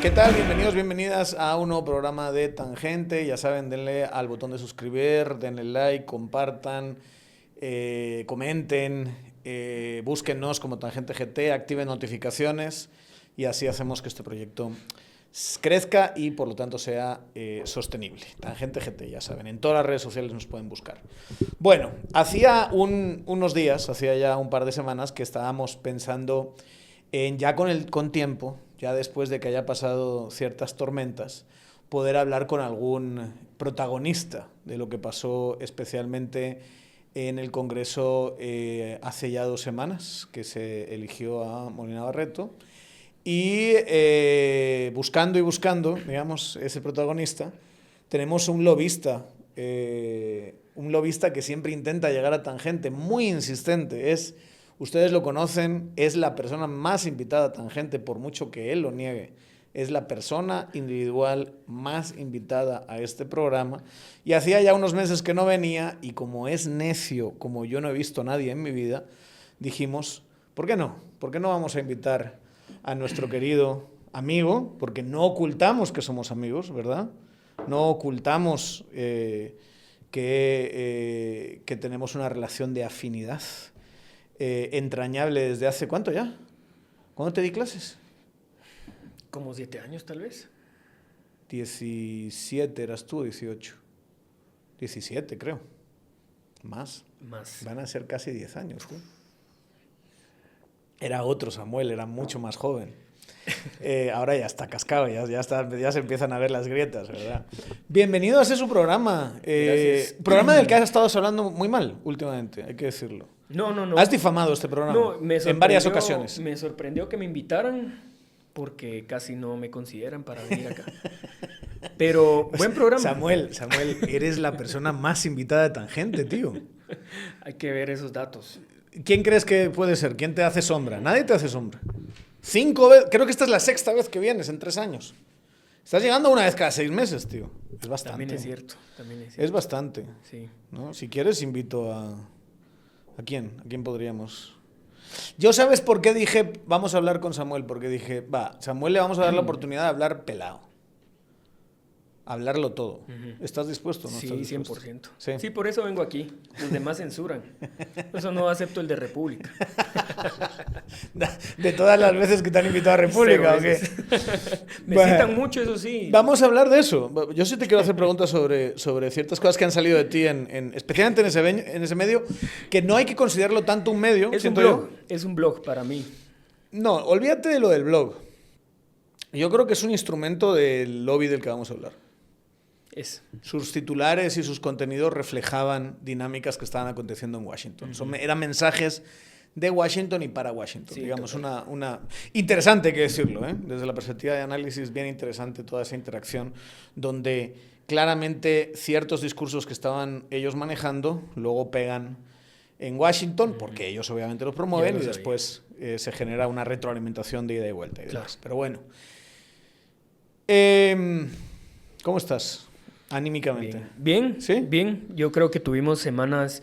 ¿Qué tal? Bienvenidos, bienvenidas a un nuevo programa de Tangente. Ya saben, denle al botón de suscribir, denle like, compartan, comenten, búsquennos como Tangente GT, activen notificaciones y así hacemos que este proyecto crezca y por lo tanto sea sostenible. Tangente GT, ya saben, en todas las redes sociales nos pueden buscar. Bueno, hacía unos días, hacía ya un par de semanas que estábamos pensando en ya con tiempo, ya después de que haya pasado ciertas tormentas, poder hablar con algún protagonista de lo que pasó especialmente en el Congreso hace ya 2 semanas, que se eligió a Molina Barreto. Y buscando, digamos, ese protagonista, tenemos un lobista que siempre intenta llegar a Tangente, muy insistente. Ustedes lo conocen, es la persona más invitada a Tangente, por mucho que él lo niegue. Es la persona individual más invitada a este programa. Y hacía ya unos meses que no venía, y como es necio, como yo no he visto a nadie en mi vida, dijimos, ¿por qué no? ¿Por qué no vamos a invitar a nuestro querido amigo? Porque no ocultamos que somos amigos, ¿verdad? No ocultamos que tenemos una relación de afinidad entrañable desde hace ¿cuánto ya? ¿Cuándo te di clases? Como 7 años, tal vez. 17 eras tú, 18. 17, creo. Más. Van a ser casi 10 años, tú. Era otro Samuel, era mucho más joven. Ahora ya está cascado, ya se empiezan a ver las grietas, ¿verdad? Bienvenido a ese su programa. Programa del que has estado hablando muy mal últimamente, hay que decirlo. No. Has difamado este programa en varias ocasiones. Me sorprendió que me invitaran porque casi no me consideran para venir acá. Pero buen programa. Samuel, eres la persona más invitada de Tangente, tío. Hay que ver esos datos. ¿Quién crees que puede ser? ¿Quién te hace sombra? Nadie te hace sombra. 5 veces, creo que esta es la 6ª vez que vienes en 3 años. Estás llegando una vez cada 6 meses, tío. Es bastante. También es cierto. Es bastante. Sí. ¿No? Si quieres, invito a... ¿A quién? ¿A quién podríamos...? Yo, ¿sabes por qué dije, vamos a hablar con Samuel? Porque dije, Samuel le vamos a dar la oportunidad de hablar pelado. Hablarlo todo. ¿Estás dispuesto? ¿No? Sí, ¿Estás dispuesto? 100%. Sí, por eso vengo aquí. Los demás censuran. Por eso no acepto el de República. De todas las veces que te han invitado a República, ¿o qué? Me citan mucho, eso sí. Vamos a hablar de eso. Yo sí te quiero hacer preguntas sobre ciertas cosas que han salido de ti, especialmente en ese medio, que no hay que considerarlo tanto un medio. Es un blog. Es un blog para mí. No, olvídate de lo del blog. Yo creo que es un instrumento del lobby del que vamos a hablar. Sus titulares y sus contenidos reflejaban dinámicas que estaban aconteciendo en Washington. Eran mensajes de Washington y para Washington. Sí, digamos, una interesante, hay que decirlo, ¿eh? Desde la perspectiva de análisis, bien interesante toda esa interacción, donde claramente ciertos discursos que estaban ellos manejando luego pegan en Washington, porque ellos obviamente los promueven y después se genera una retroalimentación de ida y vuelta. Y demás. Pero bueno. ¿Cómo estás? Anímicamente. Bien, ¿Sí? Bien. Yo creo que tuvimos semanas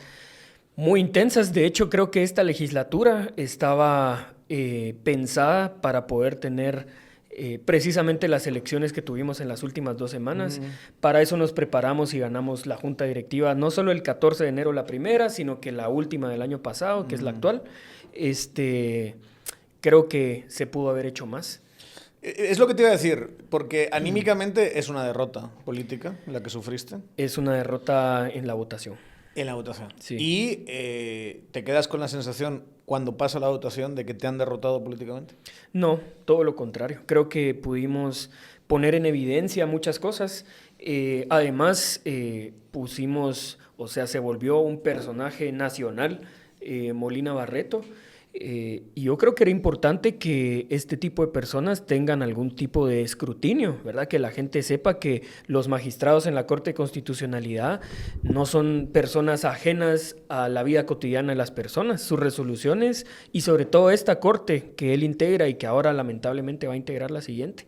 muy intensas. De hecho, creo que esta legislatura estaba pensada para poder tener precisamente las elecciones que tuvimos en las últimas 2 semanas. Para eso nos preparamos y ganamos la junta directiva, no solo el 14 de enero la primera, sino que la última del año pasado, que es la actual. Creo que se pudo haber hecho más. Es lo que te iba a decir, porque anímicamente es una derrota política la que sufriste. Es una derrota en la votación. En la votación. Sí. ¿Y te quedas con la sensación, cuando pasa la votación, de que te han derrotado políticamente? No, todo lo contrario. Creo que pudimos poner en evidencia muchas cosas. Además, se volvió un personaje nacional, Molina Barreto. Y yo creo que era importante que este tipo de personas tengan algún tipo de escrutinio, ¿verdad? Que la gente sepa que los magistrados en la Corte de Constitucionalidad no son personas ajenas a la vida cotidiana de las personas. Sus resoluciones y sobre todo esta Corte que él integra y que ahora lamentablemente va a integrar la siguiente,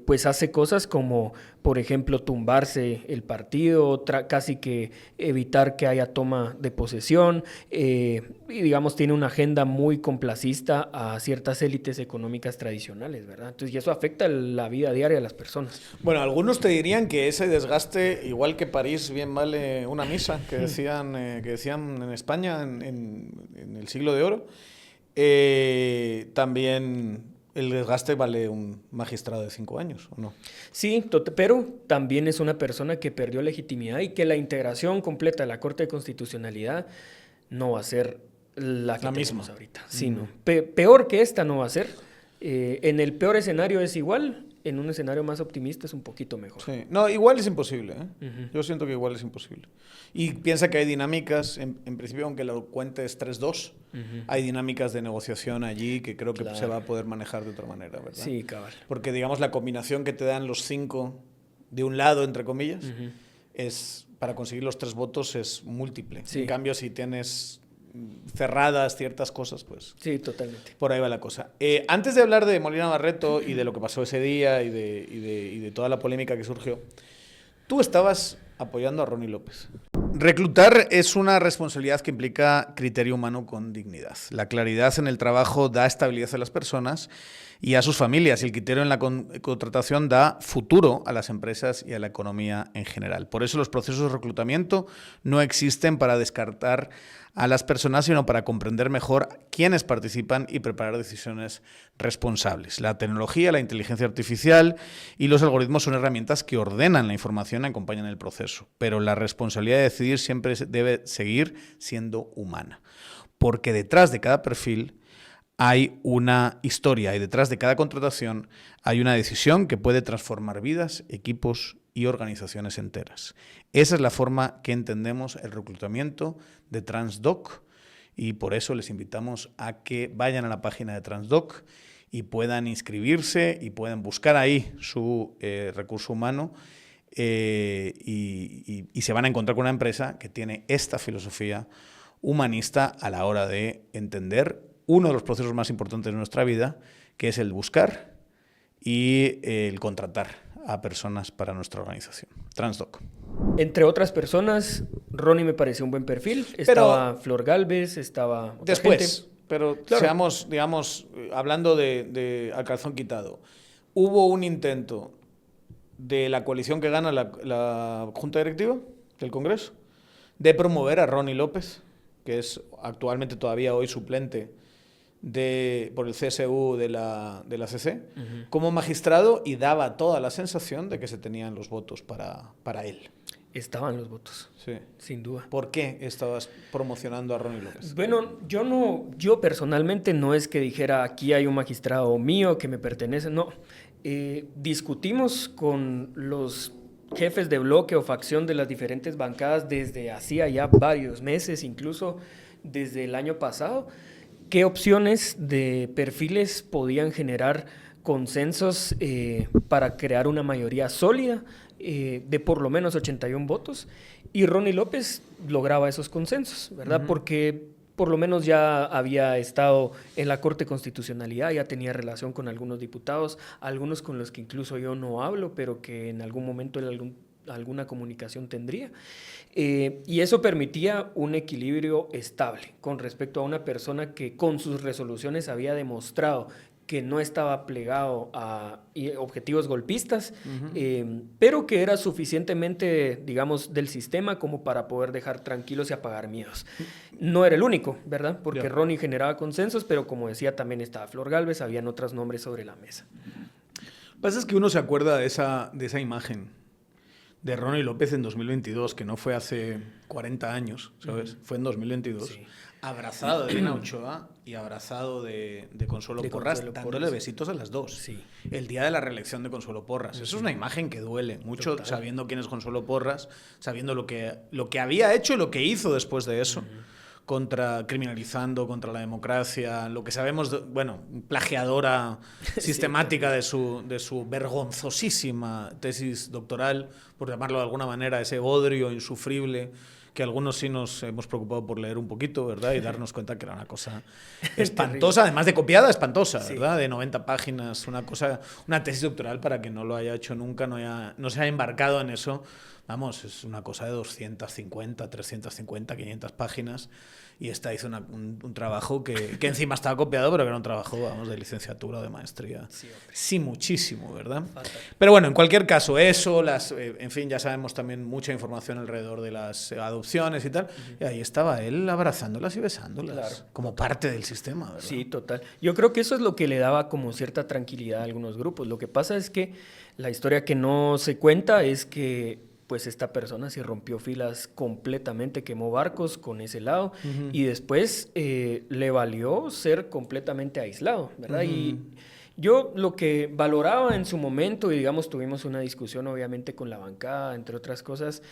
pues hace cosas como por ejemplo, tumbarse el partido, casi que evitar que haya toma de posesión, y digamos tiene una agenda muy complacista a ciertas élites económicas tradicionales, ¿verdad? Entonces, y eso afecta la vida diaria de las personas. Bueno, algunos te dirían que ese desgaste, igual que París bien vale una misa, que decían en España en el siglo de oro, también el desgaste vale un magistrado de 5 años, ¿o no? Sí, pero también es una persona que perdió legitimidad y que la integración completa de la Corte de Constitucionalidad no va a ser la que tenemos ahorita. Sí, no. Peor que esta no va a ser. En el peor escenario es igual, en un escenario más optimista es un poquito mejor. Sí. No, igual es imposible, ¿eh? Yo siento que igual es imposible. Y piensa que hay dinámicas, en principio, aunque lo cuentes 3-2, hay dinámicas de negociación allí que creo que se va a poder manejar de otra manera, ¿verdad? Sí, cabal. Porque, digamos, la combinación que te dan los 5 de un lado, entre comillas, es para conseguir los 3 votos es múltiple. Sí. En cambio, si tienes cerradas ciertas cosas, pues... Sí, totalmente. Por ahí va la cosa. Antes de hablar de Molina Barreto y de lo que pasó ese día y de toda la polémica que surgió, tú estabas apoyando a Ronnie López. Reclutar es una responsabilidad que implica criterio humano con dignidad. La claridad en el trabajo da estabilidad a las personas y a sus familias, y el criterio en la contratación da futuro a las empresas y a la economía en general. Por eso los procesos de reclutamiento no existen para descartar a las personas, sino para comprender mejor quiénes participan y preparar decisiones responsables. La tecnología, la inteligencia artificial y los algoritmos son herramientas que ordenan la información y acompañan el proceso, pero la responsabilidad de decidir siempre debe seguir siendo humana, porque detrás de cada perfil hay una historia y detrás de cada contratación hay una decisión que puede transformar vidas, equipos y organizaciones enteras. Esa es la forma que entendemos el reclutamiento de Transdoc y por eso les invitamos a que vayan a la página de Transdoc y puedan inscribirse y puedan buscar ahí su recurso humano y se van a encontrar con una empresa que tiene esta filosofía humanista a la hora de entender uno de los procesos más importantes de nuestra vida, que es el buscar y el contratar a personas para nuestra organización. Transdoc. Entre otras personas, Ronnie me pareció un buen perfil. Estaba Flor Galvez, estaba otra después, gente. Pero claro, seamos, digamos, hablando de al calzón quitado, hubo un intento de la coalición que gana la Junta Directiva del Congreso de promover a Ronnie López, que es actualmente todavía hoy suplente por el CSU de la CC, como magistrado, y daba toda la sensación de que se tenían los votos para él. Estaban los votos, sí, sin duda. ¿Por qué estabas promocionando a Ronnie López? Bueno, yo personalmente no es que dijera aquí hay un magistrado mío que me pertenece, no. Discutimos con los jefes de bloque o facción de las diferentes bancadas desde hacía ya varios meses, incluso desde el año pasado, qué opciones de perfiles podían generar consensos para crear una mayoría sólida de por lo menos 81 votos, y Ronnie López lograba esos consensos, ¿verdad? Porque por lo menos ya había estado en la Corte de Constitucionalidad, ya tenía relación con algunos diputados, algunos con los que incluso yo no hablo, pero que en algún momento alguna comunicación tendría. Y eso permitía un equilibrio estable con respecto a una persona que con sus resoluciones había demostrado que no estaba plegado a objetivos golpistas, pero que era suficientemente, digamos, del sistema como para poder dejar tranquilos y apagar miedos. No era el único, ¿verdad? Porque Ronnie generaba consensos, pero como decía, también estaba Flor Galvez, habían otros nombres sobre la mesa. Lo que pasa es que uno se acuerda de esa imagen de Ronnie López en 2022, que no fue hace 40 años, ¿sabes? Fue en 2022. Sí. Abrazado de Dina Ochoa y abrazado de Consuelo Porras, dándole besitos a las dos. Sí. El día de la reelección de Consuelo Porras. Eso es una imagen que duele mucho. Total. Sabiendo quién es Consuelo Porras, sabiendo lo que había hecho y lo que hizo después de eso, criminalizando contra la democracia, lo que sabemos, plagiadora sistemática de su vergonzosísima tesis doctoral, por llamarlo de alguna manera, ese bodrio insufrible que algunos sí nos hemos preocupado por leer un poquito, ¿verdad? Y darnos cuenta que era una cosa espantosa, además de copiada, espantosa, ¿verdad? De 90 páginas, una tesis doctoral para que no lo haya hecho nunca, no se haya embarcado en eso. Vamos, es una cosa de 250, 350, 500 páginas. Y esta hizo un trabajo que encima estaba copiado, pero que era un trabajo, vamos, de licenciatura o de maestría. Sí, muchísimo, ¿verdad? Pero bueno, en cualquier caso, eso, en fin, ya sabemos también mucha información alrededor de las adopciones y tal. Y ahí estaba él abrazándolas y besándolas, como parte del sistema, ¿verdad? Sí, total. Yo creo que eso es lo que le daba como cierta tranquilidad a algunos grupos. Lo que pasa es que la historia que no se cuenta es que pues esta persona se rompió filas completamente, quemó barcos con ese lado y después le valió ser completamente aislado, ¿verdad? Y yo lo que valoraba en su momento, y digamos tuvimos una discusión obviamente con la bancada, entre otras cosas,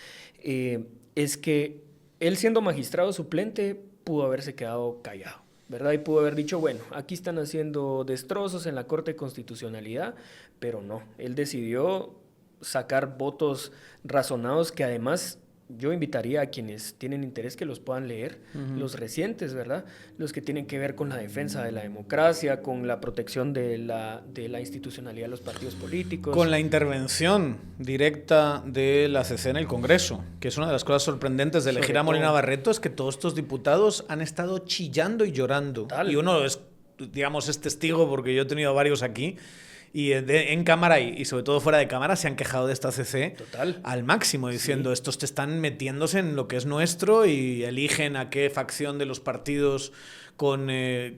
es que él siendo magistrado suplente pudo haberse quedado callado, ¿verdad? Y pudo haber dicho, bueno, aquí están haciendo destrozos en la Corte de Constitucionalidad, pero no, él decidió sacar votos razonados que además yo invitaría a quienes tienen interés que los puedan leer, los recientes, ¿verdad? Los que tienen que ver con la defensa de la democracia, con la protección de la institucionalidad de los partidos políticos. Con la intervención directa de la CC en el Congreso, que es una de las cosas sorprendentes de elegir a Molina Barreto, es que todos estos diputados han estado chillando y llorando. Total. Y uno es, digamos, es testigo, porque yo he tenido varios aquí, y en cámara y sobre todo fuera de cámara se han quejado de esta CC al máximo, diciendo estos te están metiéndose en lo que es nuestro y eligen a qué facción de los partidos con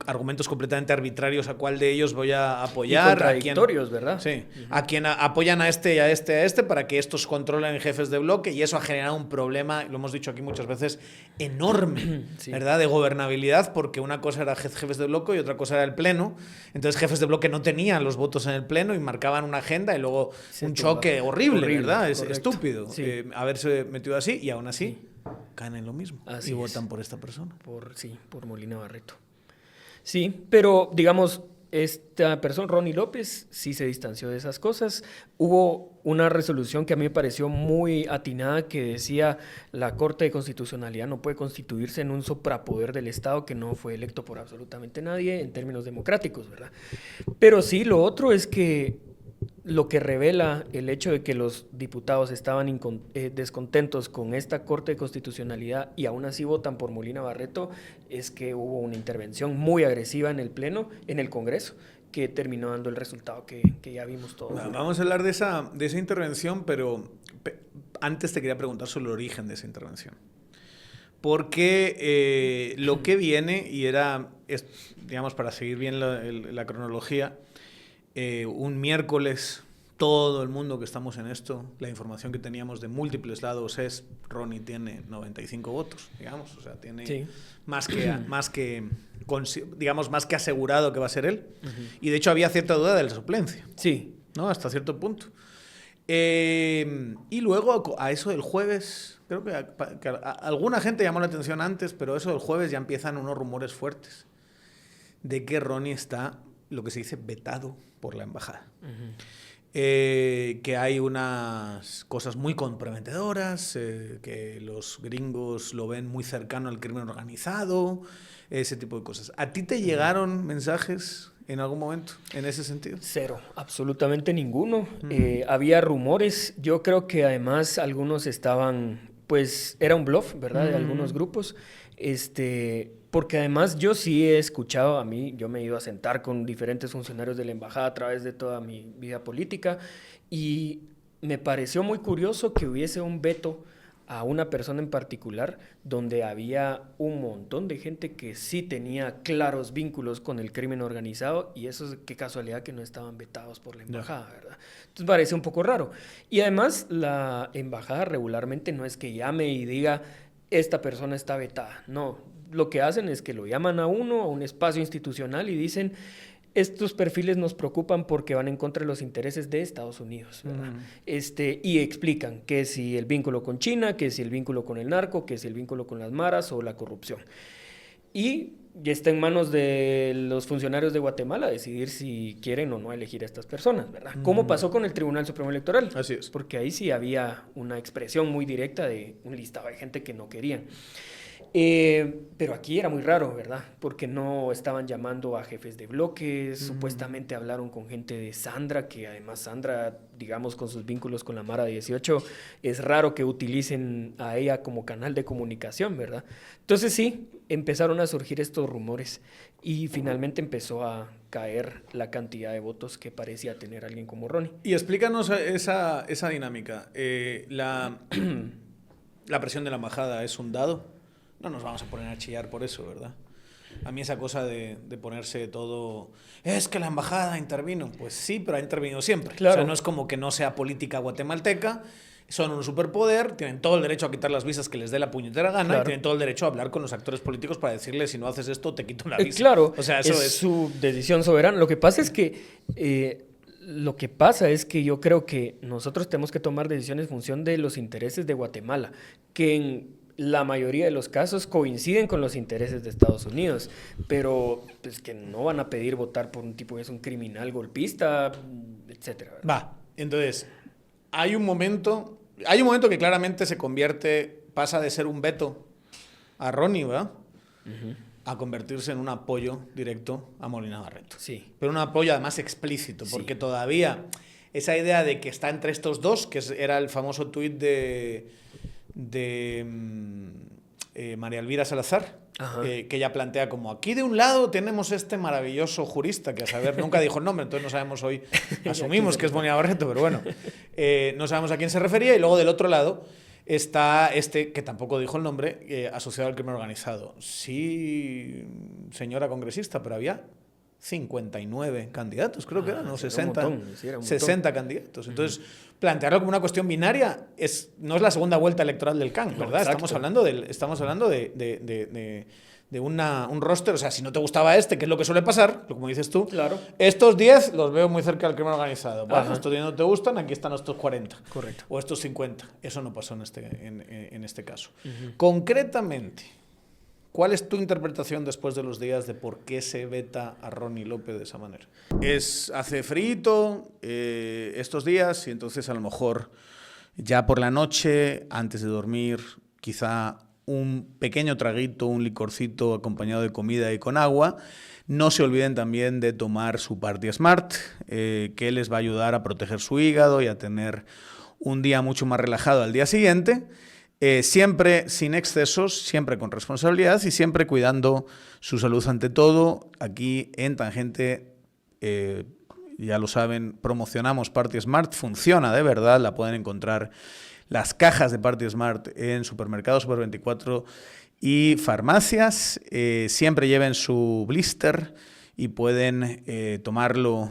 argumentos completamente arbitrarios a cuál de ellos voy a apoyar. Y contradictorios, ¿verdad? Sí, a quien apoyan a este y a este para que estos controlen jefes de bloque, y eso ha generado un problema, lo hemos dicho aquí muchas veces, enorme, ¿verdad? De gobernabilidad, porque una cosa era jefes de bloque y otra cosa era el pleno. Entonces jefes de bloque no tenían los votos en el pleno y marcaban una agenda y luego un choque horrible, ¿verdad? Es estúpido haberse metido así, y aún así caen en lo mismo. Así y votan por esta persona. Por Molina Barreto. Sí, pero digamos, esta persona, Ronnie López, sí se distanció de esas cosas. Hubo una resolución que a mí me pareció muy atinada que decía la Corte de Constitucionalidad no puede constituirse en un suprapoder del Estado que no fue electo por absolutamente nadie en términos democráticos, ¿verdad? Pero sí, lo otro es que lo que revela el hecho de que los diputados estaban descontentos con esta Corte de Constitucionalidad y aún así votan por Molina Barreto es que hubo una intervención muy agresiva en el Pleno, en el Congreso, que terminó dando el resultado que ya vimos todos. Vamos a hablar de esa intervención, pero antes te quería preguntar sobre el origen de esa intervención. Porque lo que viene, y digamos, para seguir bien la cronología, un miércoles, todo el mundo que estamos en esto, la información que teníamos de múltiples lados es Ronnie tiene 95 votos, digamos, o sea, tiene más que asegurado que va a ser él. Y de hecho había cierta duda de la suplencia. Sí. ¿No? Hasta cierto punto. Y luego a eso del jueves, creo que alguna gente llamó la atención antes, pero eso del jueves ya empiezan unos rumores fuertes de que Ronnie está, lo que se dice, vetado por la embajada. Que hay unas cosas muy comprometedoras, que los gringos lo ven muy cercano al crimen organizado, ese tipo de cosas. ¿A ti te llegaron mensajes en algún momento en ese sentido? Cero, absolutamente ninguno. Había rumores, yo creo que además algunos estaban, pues era un bluff, ¿verdad? De algunos grupos. Porque además yo sí he escuchado, yo me he ido a sentar con diferentes funcionarios de la embajada a través de toda mi vida política, y me pareció muy curioso que hubiese un veto a una persona en particular, donde había un montón de gente que sí tenía claros vínculos con el crimen organizado, y eso, qué casualidad que no estaban vetados por la embajada, ¿verdad? Entonces parece un poco raro. Y además la embajada regularmente no es que llame y diga, esta persona está vetada, no. Lo que hacen es que lo llaman a uno, a un espacio institucional, y dicen, estos perfiles nos preocupan porque van en contra de los intereses de Estados Unidos, ¿verdad? Y explican que si el vínculo con China, que si el vínculo con el narco, que si el vínculo con las maras o la corrupción. Y ya está en manos de los funcionarios de Guatemala decidir si quieren o no elegir a estas personas, ¿verdad? Como pasó con el Tribunal Supremo Electoral. Así es. Porque ahí sí había una expresión muy directa de un listado de gente que no querían. Pero aquí era muy raro, ¿verdad? Porque no estaban llamando a jefes de bloques, supuestamente hablaron con gente de Sandra, que además Sandra, digamos, con sus vínculos con la Mara 18, es raro que utilicen a ella como canal de comunicación, ¿verdad? Entonces sí, empezaron a surgir estos rumores y finalmente empezó a caer la cantidad de votos que parecía tener alguien como Ronnie. Y explícanos esa dinámica. La presión de la embajada es un dado. No nos vamos a poner a chillar por eso, ¿verdad? A mí esa cosa de ponerse todo... Es que la embajada intervino. Pues sí, pero ha intervenido siempre. Claro. O sea, no es como que no sea política guatemalteca. Son un superpoder, tienen todo el derecho a quitar las visas que les dé la puñetera gana, claro, y tienen todo el derecho a hablar con los actores políticos para decirles, si no haces esto, te quito la visa. Claro, o sea, eso es su decisión soberana. Lo que pasa es que... yo creo que nosotros tenemos que tomar decisiones en función de los intereses de Guatemala, que en la mayoría de los casos coinciden con los intereses de Estados Unidos, pero pues que no van a pedir votar por un tipo que es un criminal golpista, etcétera, ¿verdad? Va, entonces, hay un momento que claramente pasa de ser un veto a Ronnie, ¿verdad? A convertirse en un apoyo directo a Molina Barreto. Sí. Pero un apoyo además explícito, porque todavía esa idea de que está entre estos dos, que era el famoso tuit de María Elvira Salazar, que ella plantea como, aquí de un lado tenemos este maravilloso jurista, que a saber, nunca dijo el nombre, entonces no sabemos hoy, asumimos que es Molina Barreto, pero bueno, no sabemos a quién se refería, y luego del otro lado está este, que tampoco dijo el nombre, asociado al crimen organizado. Sí, señora congresista, pero había 59 candidatos, creo que eran, ¿no? 60 candidatos. Entonces, plantearlo como una cuestión binaria no es la segunda vuelta electoral del CAN, ¿verdad? No, estamos hablando de un roster, o sea, si no te gustaba este, que es lo que suele pasar, como dices tú, claro, estos 10 los veo muy cerca del crimen organizado. Bueno, estos 10 no te gustan, aquí están estos 40. Correcto. O estos 50. Eso no pasó en este caso. Concretamente, ¿cuál es tu interpretación después de los días de por qué se veta a Ronnie López de esa manera? Hace frío estos días, y entonces a lo mejor ya por la noche, antes de dormir, quizá un pequeño traguito, un licorcito acompañado de comida y con agua. No se olviden también de tomar su Party Smart, que les va a ayudar a proteger su hígado y a tener un día mucho más relajado al día siguiente. Siempre sin excesos, siempre con responsabilidad y siempre cuidando su salud ante todo. Aquí en Tangente, ya lo saben, promocionamos Party Smart, funciona de verdad, la pueden encontrar las cajas de Party Smart en supermercados Super 24 y farmacias. Siempre lleven su blister y pueden tomarlo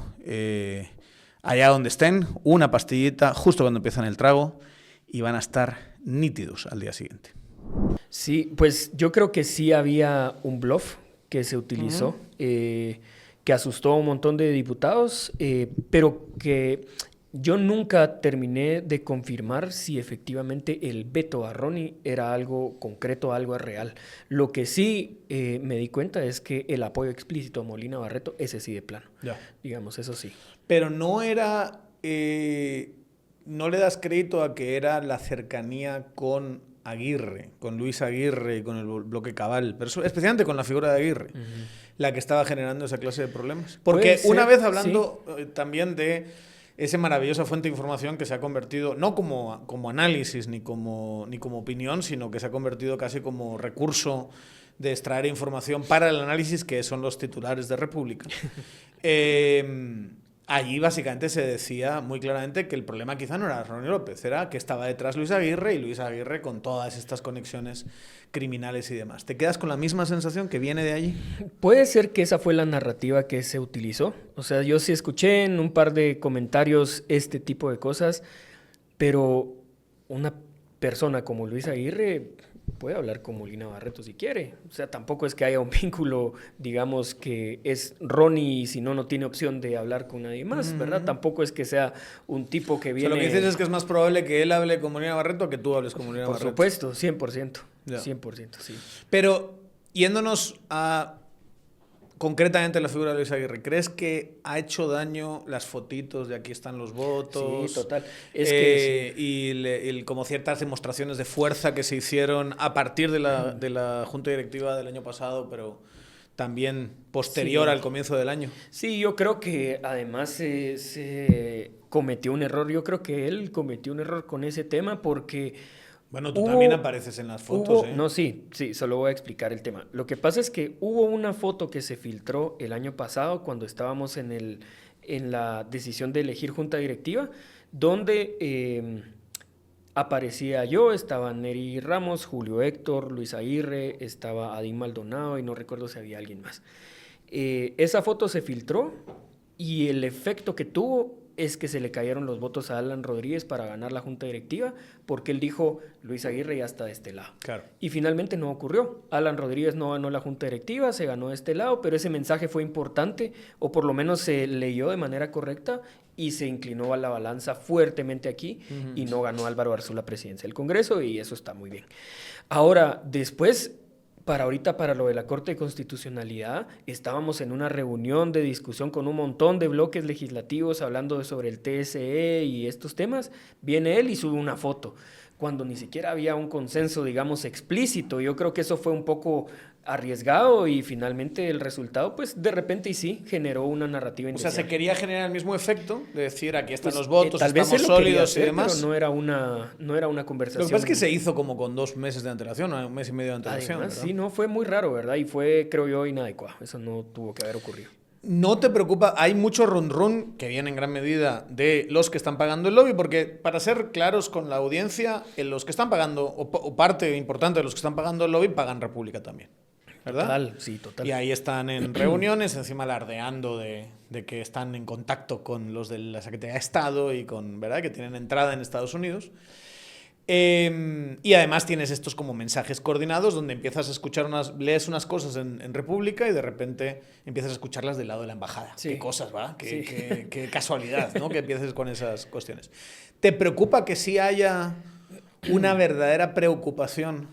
allá donde estén, una pastillita justo cuando empiezan el trago, y van a estar nítidos al día siguiente. Sí, pues yo creo que sí había un bluff que se utilizó, que asustó a un montón de diputados, pero que yo nunca terminé de confirmar si efectivamente el veto a Ronnie era algo concreto, algo real. Lo que sí me di cuenta es que el apoyo explícito a Molina Barreto, ese sí de plano. Ya. Digamos, eso sí. Pero no era... no le das crédito a que era la cercanía con Aguirre, con Luis Aguirre y con el bloque Cabal, pero especialmente con la figura de Aguirre, la que estaba generando esa clase de problemas. Porque una vez hablando también de esa maravillosa fuente de información que se ha convertido, no como análisis ni como opinión, sino que se ha convertido casi como recurso de extraer información para el análisis, que son los titulares de República. Allí básicamente se decía muy claramente que el problema quizá no era Ronnie López, era que estaba detrás Luis Aguirre, y Luis Aguirre con todas estas conexiones criminales y demás. ¿Te quedas con la misma sensación que viene de allí? Puede ser que esa fue la narrativa que se utilizó. O sea, yo sí escuché en un par de comentarios este tipo de cosas, pero una persona como Luis Aguirre puede hablar con Molina Barreto si quiere. O sea, tampoco es que haya un vínculo, digamos, que es Ronnie y si no, no tiene opción de hablar con nadie más, ¿verdad? Tampoco es que sea un tipo que viene... O sea, lo que dices es que es más probable que él hable con Molina Barreto que tú hables con Molina Barreto. Por supuesto, 100%. Ya. 100%, sí. Pero Yéndonos a concretamente la figura de Luis Aguirre, ¿crees que ha hecho daño las fotitos de aquí están los votos? Sí, total. Es que sí. Y como ciertas demostraciones de fuerza que se hicieron a partir de la Junta Directiva del año pasado, pero también posterior Sí. al comienzo del año. Sí, yo creo que además se cometió un error. Yo creo que él cometió un error con ese tema porque Bueno, tú también apareces en las fotos, ¿eh? No, sí, solo voy a explicar el tema. Lo que pasa es que hubo una foto que se filtró el año pasado cuando estábamos en la decisión de elegir junta directiva, donde aparecía yo, estaba Neri Ramos, Julio Héctor, Luis Aguirre, estaba Adín Maldonado y no recuerdo si había alguien más. Esa foto se filtró y el efecto que tuvo es que se le cayeron los votos a Alan Rodríguez para ganar la junta directiva, porque él dijo, Luis Aguirre ya está de este lado. Claro. Y finalmente no ocurrió. Alan Rodríguez no ganó la junta directiva, se ganó de este lado, pero ese mensaje fue importante, o por lo menos se leyó de manera correcta, y se inclinó a la balanza fuertemente aquí, y no ganó Álvaro Arzú la presidencia del Congreso, y eso está muy bien. Ahora, después, para lo de la Corte de Constitucionalidad, estábamos en una reunión de discusión con un montón de bloques legislativos hablando sobre el TSE y estos temas. Viene él y sube una foto, cuando ni siquiera había un consenso, digamos, explícito. Yo creo que eso fue un poco arriesgado y finalmente el resultado, pues de repente y sí, generó una narrativa indeseable. O sea, se quería generar el mismo efecto de decir, aquí están Pues, los votos, tal vez estamos él lo quería sólidos hacer, y demás. pero no era una conversación. Lo que pasa es que se hizo como con 2 meses de antelación, un mes y medio de antelación. Además, ¿verdad? sí, no, fue muy raro, ¿verdad? Y fue, creo yo, inadecuado. Eso no tuvo que haber ocurrido. No te preocupa, hay mucho run que viene en gran medida de los que están pagando el lobby, porque para ser claros con la audiencia, los que están pagando, o parte importante de los que están pagando el lobby, pagan República también, ¿verdad? Total, sí, total. Y ahí están en reuniones, encima alardeando de que están en contacto con los de la Secretaría de Estado y con, ¿verdad?, que tienen entrada en Estados Unidos. Y además tienes estos como mensajes coordinados donde empiezas a escuchar lees unas cosas en República y de repente empiezas a escucharlas del lado de la embajada. Sí. Qué cosas, ¿va? Sí. Qué casualidad, ¿no? Que empieces con esas cuestiones. ¿Te preocupa que sí haya una verdadera preocupación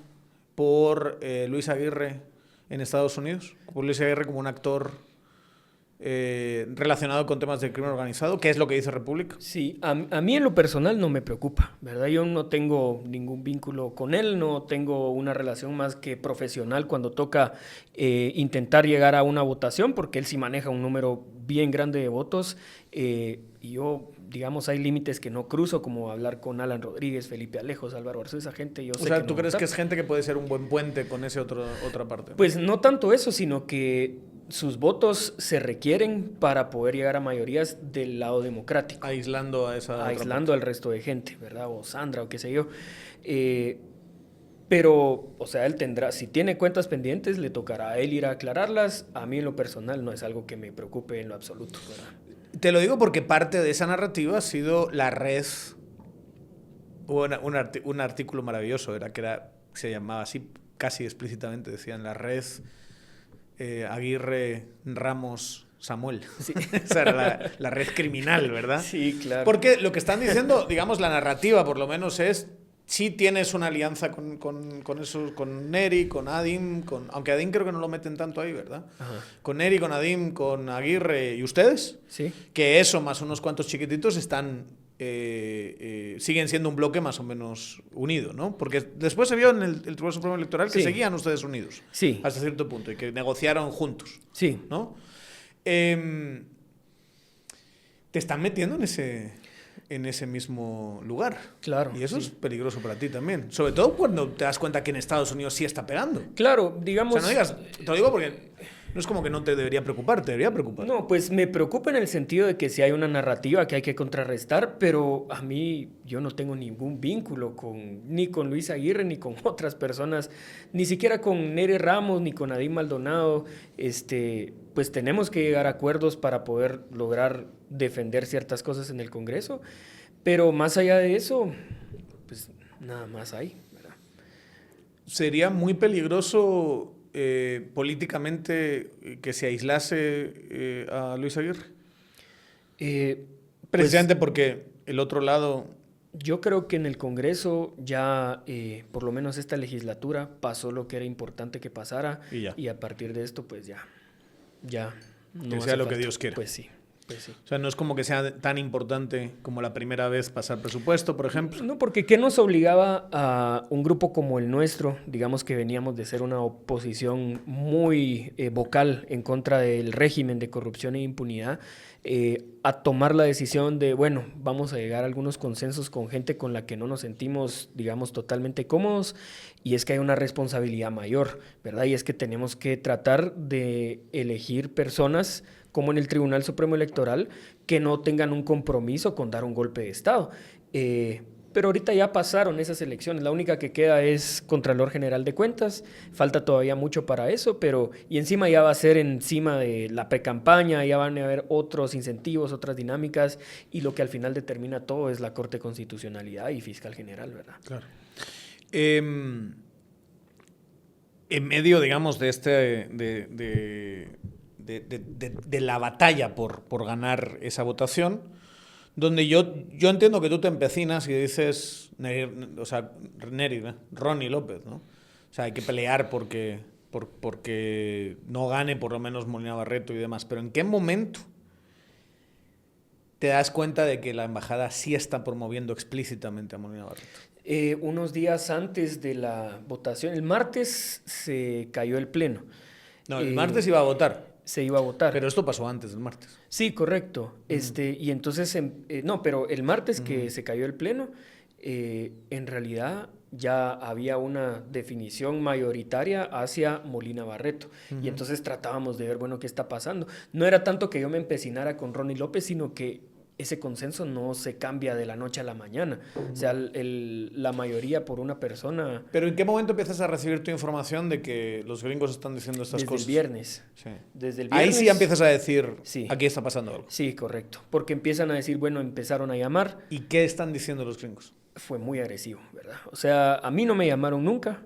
por Luis Aguirre en Estados Unidos? Por Luis Aguirre como un actor relacionado con temas del crimen organizado, ¿qué es lo que dice República? Sí, a mí en lo personal no me preocupa, ¿verdad? Yo no tengo ningún vínculo con él, no tengo una relación más que profesional cuando toca intentar llegar a una votación, porque él sí maneja un número bien grande de votos, y yo, digamos, hay límites que no cruzo, como hablar con Alan Rodríguez, Felipe Alejos, Álvaro Arzú, esa gente, yo sé que no. O sea, ¿tú crees que es gente que puede ser un buen puente con esa otra parte? Pues no tanto eso, sino que sus votos se requieren para poder llegar a mayorías del lado democrático. Aislando a esa Aislando al resto de gente, ¿verdad? O Sandra, o qué sé yo. Pero, o sea, él tendrá, si tiene cuentas pendientes, le tocará a él ir a aclararlas. A mí en lo personal no es algo que me preocupe en lo absoluto, ¿verdad? Te lo digo porque parte de esa narrativa ha sido la red. Hubo un artículo maravilloso, se llamaba así, casi explícitamente, decían la red Aguirre, Ramos, Samuel. Sí. Esa era la red criminal, ¿verdad? Sí, claro. Porque lo que están diciendo, digamos, la narrativa por lo menos es, si tienes una alianza con Neri, con Adín, aunque Adín creo que no lo meten tanto ahí, ¿verdad? Ajá. Con Neri, con Adín, con Aguirre y ustedes. Sí. Que eso más unos cuantos chiquititos están... siguen siendo un bloque más o menos unido, ¿no? Porque después se vio en el Tribunal Supremo Electoral que seguían ustedes unidos. Sí. Hasta cierto punto. Y que negociaron juntos. Sí. ¿No? Te están metiendo en ese mismo lugar. Claro. Y eso es peligroso para ti también. Sobre todo cuando te das cuenta que en Estados Unidos sí está pegando. Claro, digamos... O sea, no digas... Te lo digo porque... No es como que no te debería preocupar, te debería preocupar. No, pues me preocupa en el sentido de que si hay una narrativa que hay que contrarrestar, pero a mí yo no tengo ningún vínculo ni con Luis Aguirre, ni con otras personas, ni siquiera con Nere Ramos, ni con Adín Maldonado. Pues tenemos que llegar a acuerdos para poder lograr defender ciertas cosas en el Congreso, pero más allá de eso, pues nada más hay, ¿verdad? Sería muy peligroso... políticamente que se aislase a Luis Aguirre? Precisamente porque el otro lado Yo creo que en el Congreso ya, por lo menos esta legislatura, pasó lo que era importante que pasara y a partir de esto, pues ya no que hace sea lo falta. que Dios quiera. Pues sí. O sea, no es como que sea tan importante como la primera vez pasar presupuesto, por ejemplo. No, porque ¿qué nos obligaba a un grupo como el nuestro? Digamos que veníamos de ser una oposición muy vocal en contra del régimen de corrupción e impunidad, a tomar la decisión de, bueno, vamos a llegar a algunos consensos con gente con la que no nos sentimos, digamos, totalmente cómodos, y es que hay una responsabilidad mayor, ¿verdad? Y es que tenemos que tratar de elegir personas como en el Tribunal Supremo Electoral, que no tengan un compromiso con dar un golpe de Estado. Pero ahorita ya pasaron esas elecciones, la única que queda es Contralor General de Cuentas, falta todavía mucho para eso, y encima ya va a ser encima de la precampaña, ya van a haber otros incentivos, otras dinámicas, y lo que al final determina todo es la Corte de Constitucionalidad y Fiscal General, ¿verdad? Claro. En medio, digamos, de de la batalla por ganar esa votación, donde yo entiendo que tú te empecinas y dices, Ronnie López, ¿no? O sea, hay que pelear porque no gane por lo menos Molina Barreto y demás. Pero ¿en qué momento te das cuenta de que la embajada sí está promoviendo explícitamente a Molina Barreto? Unos días antes de la votación, el martes se cayó el pleno. No, el martes iba a votar. Se iba a votar. Pero esto pasó antes del martes. Sí, correcto. Y entonces, no, pero el martes que se cayó el pleno, en realidad ya había una definición mayoritaria hacia Molina Barreto. Y entonces tratábamos de ver, bueno, qué está pasando. No era tanto que yo me empecinara con Ronnie López, sino que ese consenso no se cambia de la noche a la mañana. O sea, la mayoría por una persona... ¿Pero en qué momento empiezas a recibir tu información de que los gringos están diciendo estas cosas? Desde el viernes. Sí. Desde el viernes. Ahí sí empiezas a decir, sí, aquí está pasando algo. Sí, correcto. Porque empiezan a decir, bueno, empezaron a llamar. ¿Y qué están diciendo los gringos? Fue muy agresivo, ¿verdad? O sea, a mí no me llamaron nunca.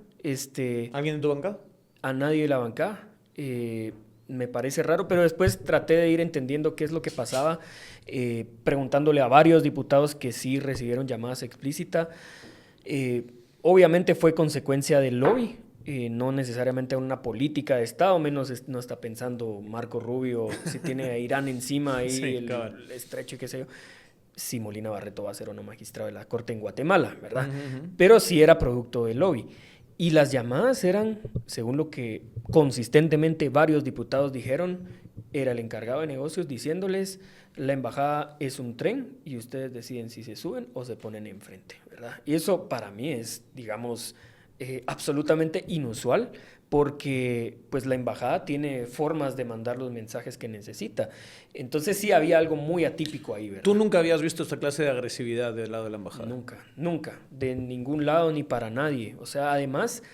¿Alguien en tu bancada? A nadie de la bancada. Me parece raro, pero después traté de ir entendiendo qué es lo que pasaba, preguntándole a varios diputados que sí recibieron llamadas explícitas. Obviamente fue consecuencia del lobby, no necesariamente una política de Estado, menos no está pensando Marco Rubio, si tiene a Irán encima ahí, sí, el estrecho y qué sé yo, si Molina Barreto va a ser o no magistrado de la Corte en Guatemala, ¿verdad? Pero sí era producto del lobby. Y las llamadas eran, según lo que consistentemente varios diputados dijeron, era el encargado de negocios diciéndoles, la embajada es un tren y ustedes deciden si se suben o se ponen enfrente, ¿verdad? Y eso para mí es, digamos, absolutamente inusual, porque pues la embajada tiene formas de mandar los mensajes que necesita. Entonces sí había algo muy atípico ahí, ¿verdad? ¿Tú nunca habías visto esta clase de agresividad del lado de la embajada? Nunca, de ningún lado ni para nadie. O sea, además,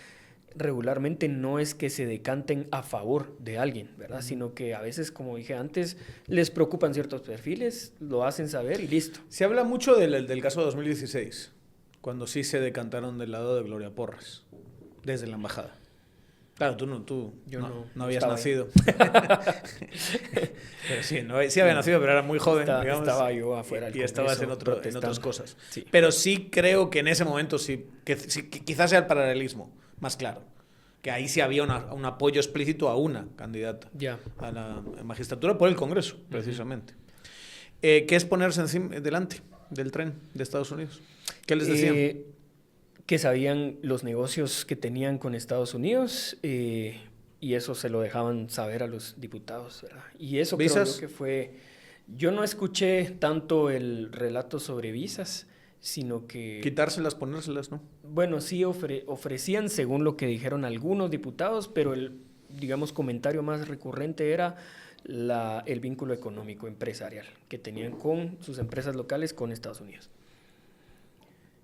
regularmente no es que se decanten a favor de alguien, ¿verdad? Sino que a veces, como dije antes, les preocupan ciertos perfiles, lo hacen saber y listo. Se habla mucho del caso de 2016, cuando sí se decantaron del lado de Gloria Porras, desde la embajada. Claro, tú no habías nacido. Pero sí, sí había nacido, pero era muy joven. Digamos, estaba yo afuera y estabas en otras cosas. Sí. Pero sí creo que en ese momento sí, que quizás sea el paralelismo más claro. Que ahí sí había un apoyo explícito a una candidata a la magistratura por el Congreso, precisamente. ¿Qué es ponerse delante del tren de Estados Unidos? ¿Qué les decían? Que sabían los negocios que tenían con Estados Unidos y eso se lo dejaban saber a los diputados, ¿verdad? Y eso ¿Visas? Creo yo que fue... Yo no escuché tanto el relato sobre visas, sino que... Quitárselas, ponérselas, ¿no? Bueno, sí ofrecían según lo que dijeron algunos diputados, pero el, digamos, comentario más recurrente era el vínculo económico empresarial que tenían con sus empresas locales con Estados Unidos.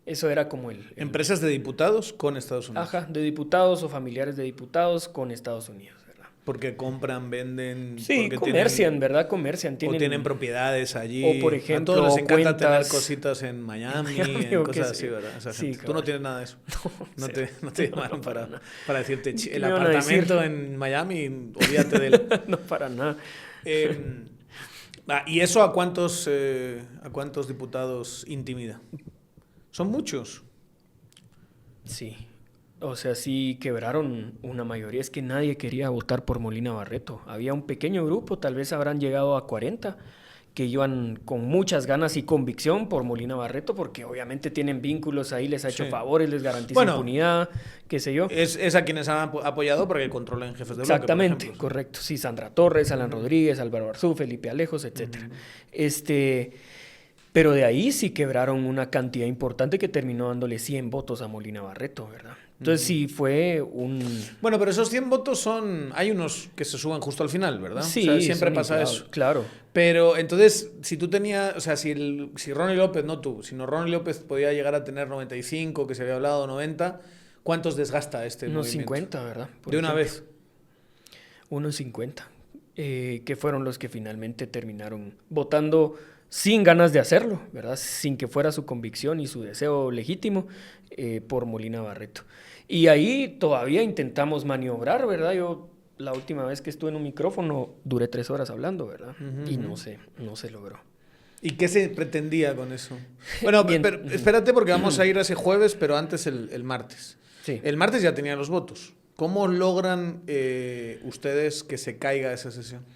Eso era como Empresas de diputados con Estados Unidos. Ajá, de diputados o familiares de diputados con Estados Unidos, ¿verdad? Porque compran, venden... Sí, comercian, ¿verdad? Comercian. O tienen propiedades allí. O, por ejemplo, a todos les encanta cuentas, tener cositas en Miami, en cosas así, ¿verdad? O sea, sí, tú no tienes nada de eso. No te llamaron para decirte, el me apartamento en Miami, olvídate de él. No, para nada. ¿Y eso a cuántos diputados intimida? Son muchos. Sí. O sea, sí quebraron una mayoría. Es que nadie quería votar por Molina Barreto. Había un pequeño grupo, tal vez habrán llegado a 40, que iban con muchas ganas y convicción por Molina Barreto, porque obviamente tienen vínculos ahí, les ha hecho Sí. favores, les garantiza Bueno, impunidad, qué sé yo. es a quienes han apoyado porque controlan jefes de bloque, por Exactamente, ejemplo. correcto. Sí, Sandra Torres, Alan Rodríguez, Álvaro Arzú, Felipe Alejos, etcétera. Pero de ahí sí quebraron una cantidad importante que terminó dándole 100 votos a Molina Barreto, ¿verdad? Entonces sí fue un... Bueno, pero esos 100 votos son... Hay unos que se suban justo al final, ¿verdad? Sí, o sea, siempre son pasa inflados, eso. claro. Pero entonces, si tú tenías... O sea, si Ronnie López, no tú, sino Ronnie López podía llegar a tener 95, que se había hablado, 90, ¿cuántos desgasta este Unos movimiento? 50, ¿verdad? De una vez. Unos 50, que fueron los que finalmente terminaron votando sin ganas de hacerlo, ¿verdad? Sin que fuera su convicción y su deseo legítimo por Molina Barreto. Y ahí todavía intentamos maniobrar, ¿verdad? Yo la última vez que estuve en un micrófono duré 3 horas hablando, ¿verdad? Y no se logró. ¿Y qué se pretendía con eso? Bueno, Bien. pero espérate porque vamos a ir a ese jueves, pero antes el martes. Sí. El martes ya tenían los votos. ¿Cómo logran ustedes que se caiga esa sesión?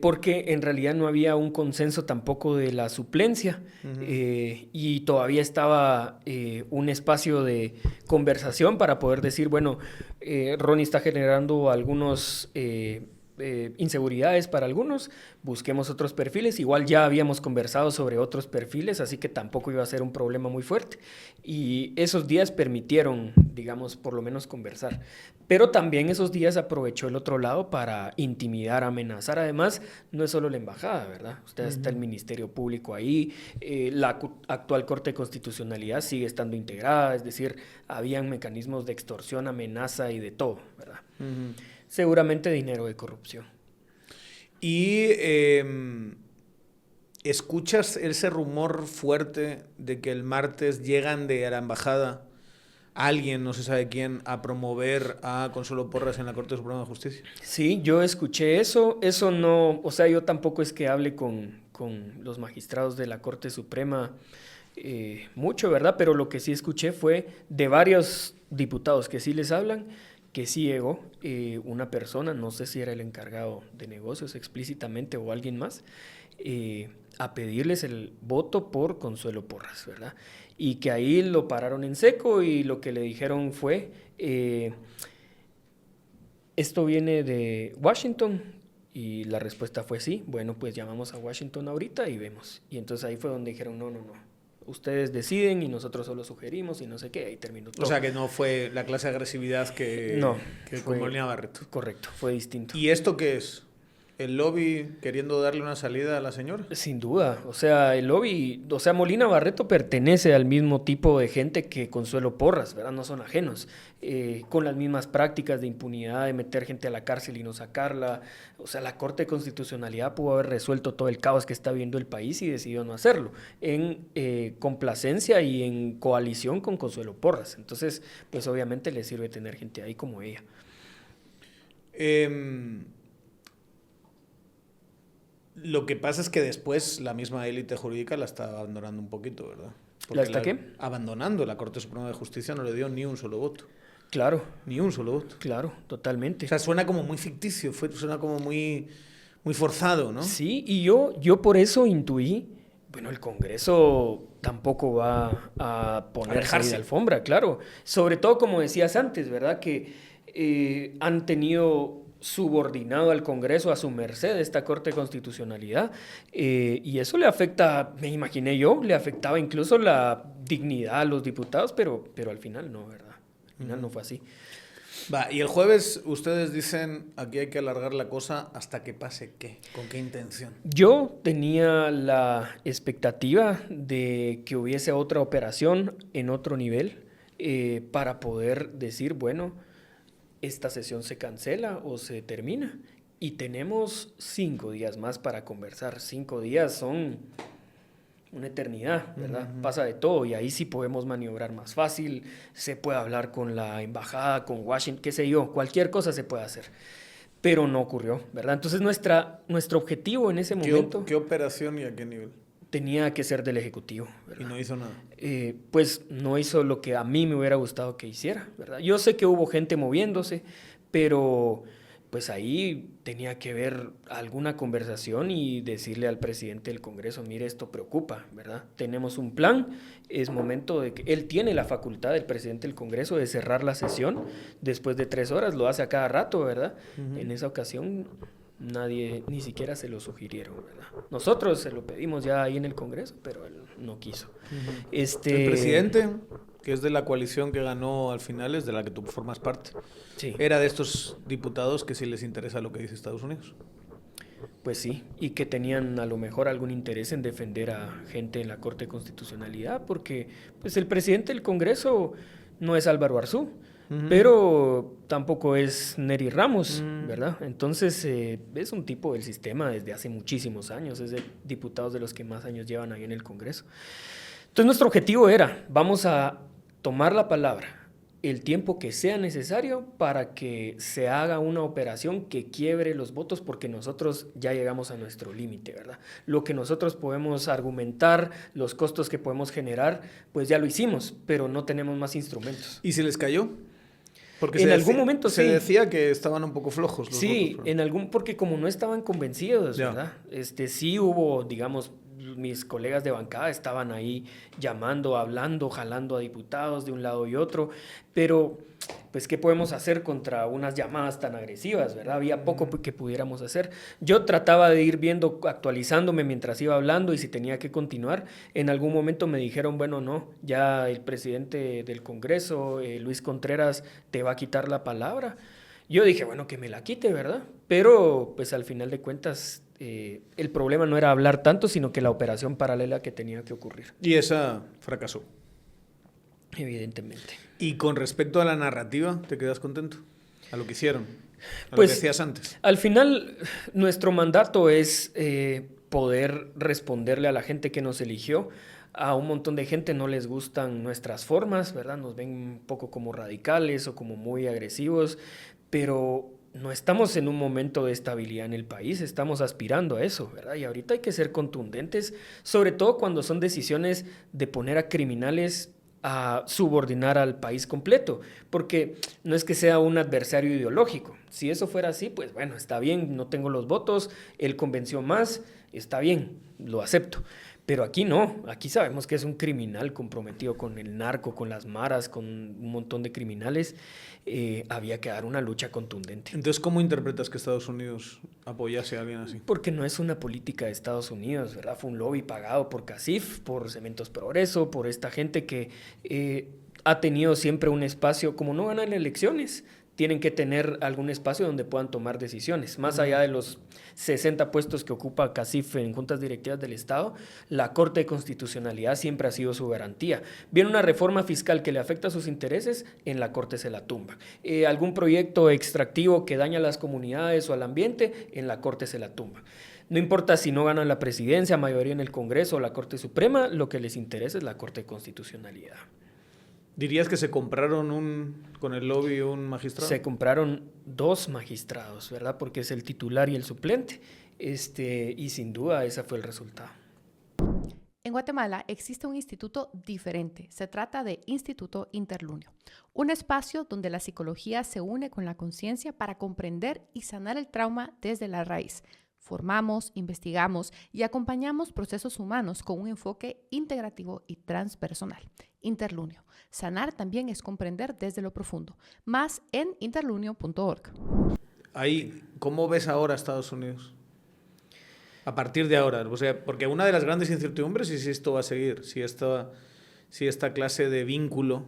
Porque en realidad no había un consenso tampoco de la suplencia y todavía estaba un espacio de conversación para poder decir, bueno, Ronnie está generando algunos inseguridades para algunos, busquemos otros perfiles. Igual ya habíamos conversado sobre otros perfiles, así que tampoco iba a ser un problema muy fuerte. Y esos días permitieron, digamos, por lo menos conversar. Pero también esos días aprovechó el otro lado para intimidar, amenazar. Además, no es solo la embajada, ¿verdad? Está el Ministerio Público ahí, la actual Corte de Constitucionalidad sigue estando integrada, es decir, habían mecanismos de extorsión, amenaza y de todo, ¿verdad? Seguramente dinero de corrupción. Y ¿escuchas ese rumor fuerte de que el martes llegan de la embajada alguien, no se sabe quién, a promover a Consuelo Porras en la Corte Suprema de Justicia? Sí, yo escuché eso. Eso no, o sea, yo tampoco es que hable con los magistrados de la Corte Suprema mucho, ¿verdad? Pero lo que sí escuché fue de varios diputados que sí les hablan, que sí llegó una persona, no sé si era el encargado de negocios explícitamente o alguien más, a pedirles el voto por Consuelo Porras, ¿verdad? Y que ahí lo pararon en seco y lo que le dijeron fue, ¿esto viene de Washington? Y la respuesta fue sí. Bueno, pues llamamos a Washington ahorita y vemos. Y entonces ahí fue donde dijeron, no. Ustedes deciden y nosotros solo sugerimos y no sé qué, ahí terminó todo. O sea, que no fue la clase de agresividad que con Molina Barreto. Correcto, fue distinto. ¿Y esto qué es? ¿El lobby queriendo darle una salida a la señora? Sin duda, o sea, el lobby, o sea, Molina Barreto pertenece al mismo tipo de gente que Consuelo Porras, ¿verdad? No son ajenos, con las mismas prácticas de impunidad, de meter gente a la cárcel y no sacarla. O sea, la Corte de Constitucionalidad pudo haber resuelto todo el caos que está viviendo el país y decidió no hacerlo, en complacencia y en coalición con Consuelo Porras. Entonces, pues obviamente le sirve tener gente ahí como ella. Lo que pasa es que después la misma élite jurídica la está abandonando un poquito, ¿verdad? Porque ¿La está qué? Abandonando. La Corte Suprema de Justicia no le dio ni un solo voto. Claro. Ni un solo voto. Claro, totalmente. O sea, suena como muy ficticio, suena como muy forzado, ¿no? Sí, y yo por eso intuí, bueno, el Congreso tampoco va a ponerse ahí de alfombra, claro. Sobre todo, como decías antes, ¿verdad? Que han tenido subordinado al Congreso a su merced esta Corte de Constitucionalidad, y eso le afecta, me imaginé yo, le afectaba incluso la dignidad a los diputados, pero al final no, ¿verdad? Al final no fue así. Va, y el jueves ustedes dicen, aquí hay que alargar la cosa hasta que pase ¿qué? ¿Con qué intención? Yo tenía la expectativa de que hubiese otra operación en otro nivel para poder decir, bueno, esta sesión se cancela o se termina. Y tenemos 5 días más para conversar. 5 días son una eternidad, ¿verdad? Pasa de todo y ahí sí podemos maniobrar más fácil, se puede hablar con la embajada, con Washington, qué sé yo, cualquier cosa se puede hacer. Pero no ocurrió, ¿verdad? Entonces nuestro objetivo en ese momento... ¿Qué operación y a qué nivel? tenía que ser del Ejecutivo, ¿verdad? Y no hizo nada. Pues no hizo lo que a mí me hubiera gustado que hiciera, ¿verdad? Yo sé que hubo gente moviéndose, pero pues ahí tenía que haber alguna conversación y decirle al presidente del Congreso, mire, esto preocupa, ¿verdad? Tenemos un plan, es momento de que él tiene la facultad, el presidente del Congreso, de cerrar la sesión después de 3 horas, lo hace a cada rato, ¿verdad? En esa ocasión nadie, ni siquiera se lo sugirieron, ¿verdad? Nosotros se lo pedimos ya ahí en el Congreso, pero él no quiso. El presidente, que es de la coalición que ganó al final, es de la que tú formas parte, Sí. era de estos diputados que sí les interesa lo que dice Estados Unidos. Pues sí, y que tenían a lo mejor algún interés en defender a gente en la Corte de Constitucionalidad, porque pues el presidente del Congreso no es Álvaro Arzú, pero tampoco es Neri Ramos, ¿verdad? Entonces es un tipo del sistema desde hace muchísimos años, es de diputados de los que más años llevan ahí en el Congreso. Entonces nuestro objetivo era, vamos a tomar la palabra el tiempo que sea necesario para que se haga una operación que quiebre los votos, porque nosotros ya llegamos a nuestro límite, ¿verdad? Lo que nosotros podemos argumentar, los costos que podemos generar, pues ya lo hicimos, pero no tenemos más instrumentos. ¿Y se les cayó? Porque en algún momento se sí. decía que estaban un poco flojos los Sí, votos, porque como no estaban convencidos, Ya. ¿verdad? Sí hubo, digamos, mis colegas de bancada estaban ahí llamando, hablando, jalando a diputados de un lado y otro, pero pues ¿qué podemos hacer contra unas llamadas tan agresivas, ¿verdad? Había poco que pudiéramos hacer. Yo trataba de ir viendo, actualizándome mientras iba hablando y si tenía que continuar. En algún momento me dijeron, bueno, no, ya el presidente del Congreso, Luis Contreras, te va a quitar la palabra. Yo dije, bueno, que me la quite, ¿verdad? Pero pues al final de cuentas el problema no era hablar tanto, sino que la operación paralela que tenía que ocurrir. Y esa fracasó. Evidentemente. Y con respecto a la narrativa, ¿te quedas contento? A lo que hicieron, a Pues, lo que decías antes. Al final, nuestro mandato es poder responderle a la gente que nos eligió. A un montón de gente no les gustan nuestras formas, ¿verdad? Nos ven un poco como radicales o como muy agresivos, pero no estamos en un momento de estabilidad en el país, estamos aspirando a eso, ¿verdad? Y ahorita hay que ser contundentes, sobre todo cuando son decisiones de poner a criminales a subordinar al país completo, porque no es que sea un adversario ideológico. Si eso fuera así, pues bueno, está bien, no tengo los votos, él convenció más, está bien, lo acepto. Pero aquí no, aquí sabemos que es un criminal comprometido con el narco, con las maras, con un montón de criminales. Había que dar una lucha contundente. Entonces, ¿cómo interpretas que Estados Unidos apoyase a alguien así? Porque no es una política de Estados Unidos, ¿verdad? Fue un lobby pagado por CACIF, por Cementos Progreso, por esta gente que ha tenido siempre un espacio, como no ganan elecciones, tienen que tener algún espacio donde puedan tomar decisiones. Más allá de los 60 puestos que ocupa CACIF en juntas directivas del Estado, la Corte de Constitucionalidad siempre ha sido su garantía. Viene una reforma fiscal que le afecta a sus intereses, en la Corte se la tumba. Algún proyecto extractivo que daña a las comunidades o al ambiente, en la Corte se la tumba. No importa si no ganan la presidencia, mayoría en el Congreso o la Corte Suprema, lo que les interesa es la Corte de Constitucionalidad. ¿Dirías que se compraron con el lobby un magistrado? Se compraron 2 magistrados, ¿verdad? Porque es el titular y el suplente. Y sin duda ese fue el resultado. En Guatemala existe un instituto diferente. Se trata de Instituto Interlunio, un espacio donde la psicología se une con la conciencia para comprender y sanar el trauma desde la raíz. Formamos, investigamos y acompañamos procesos humanos con un enfoque integrativo y transpersonal. Interlunio. Sanar también es comprender desde lo profundo. Más en interlunio.org. Ahí, ¿cómo ves ahora a Estados Unidos? A partir de ahora, o sea, porque una de las grandes incertidumbres es si esto va a seguir, si esta clase de vínculo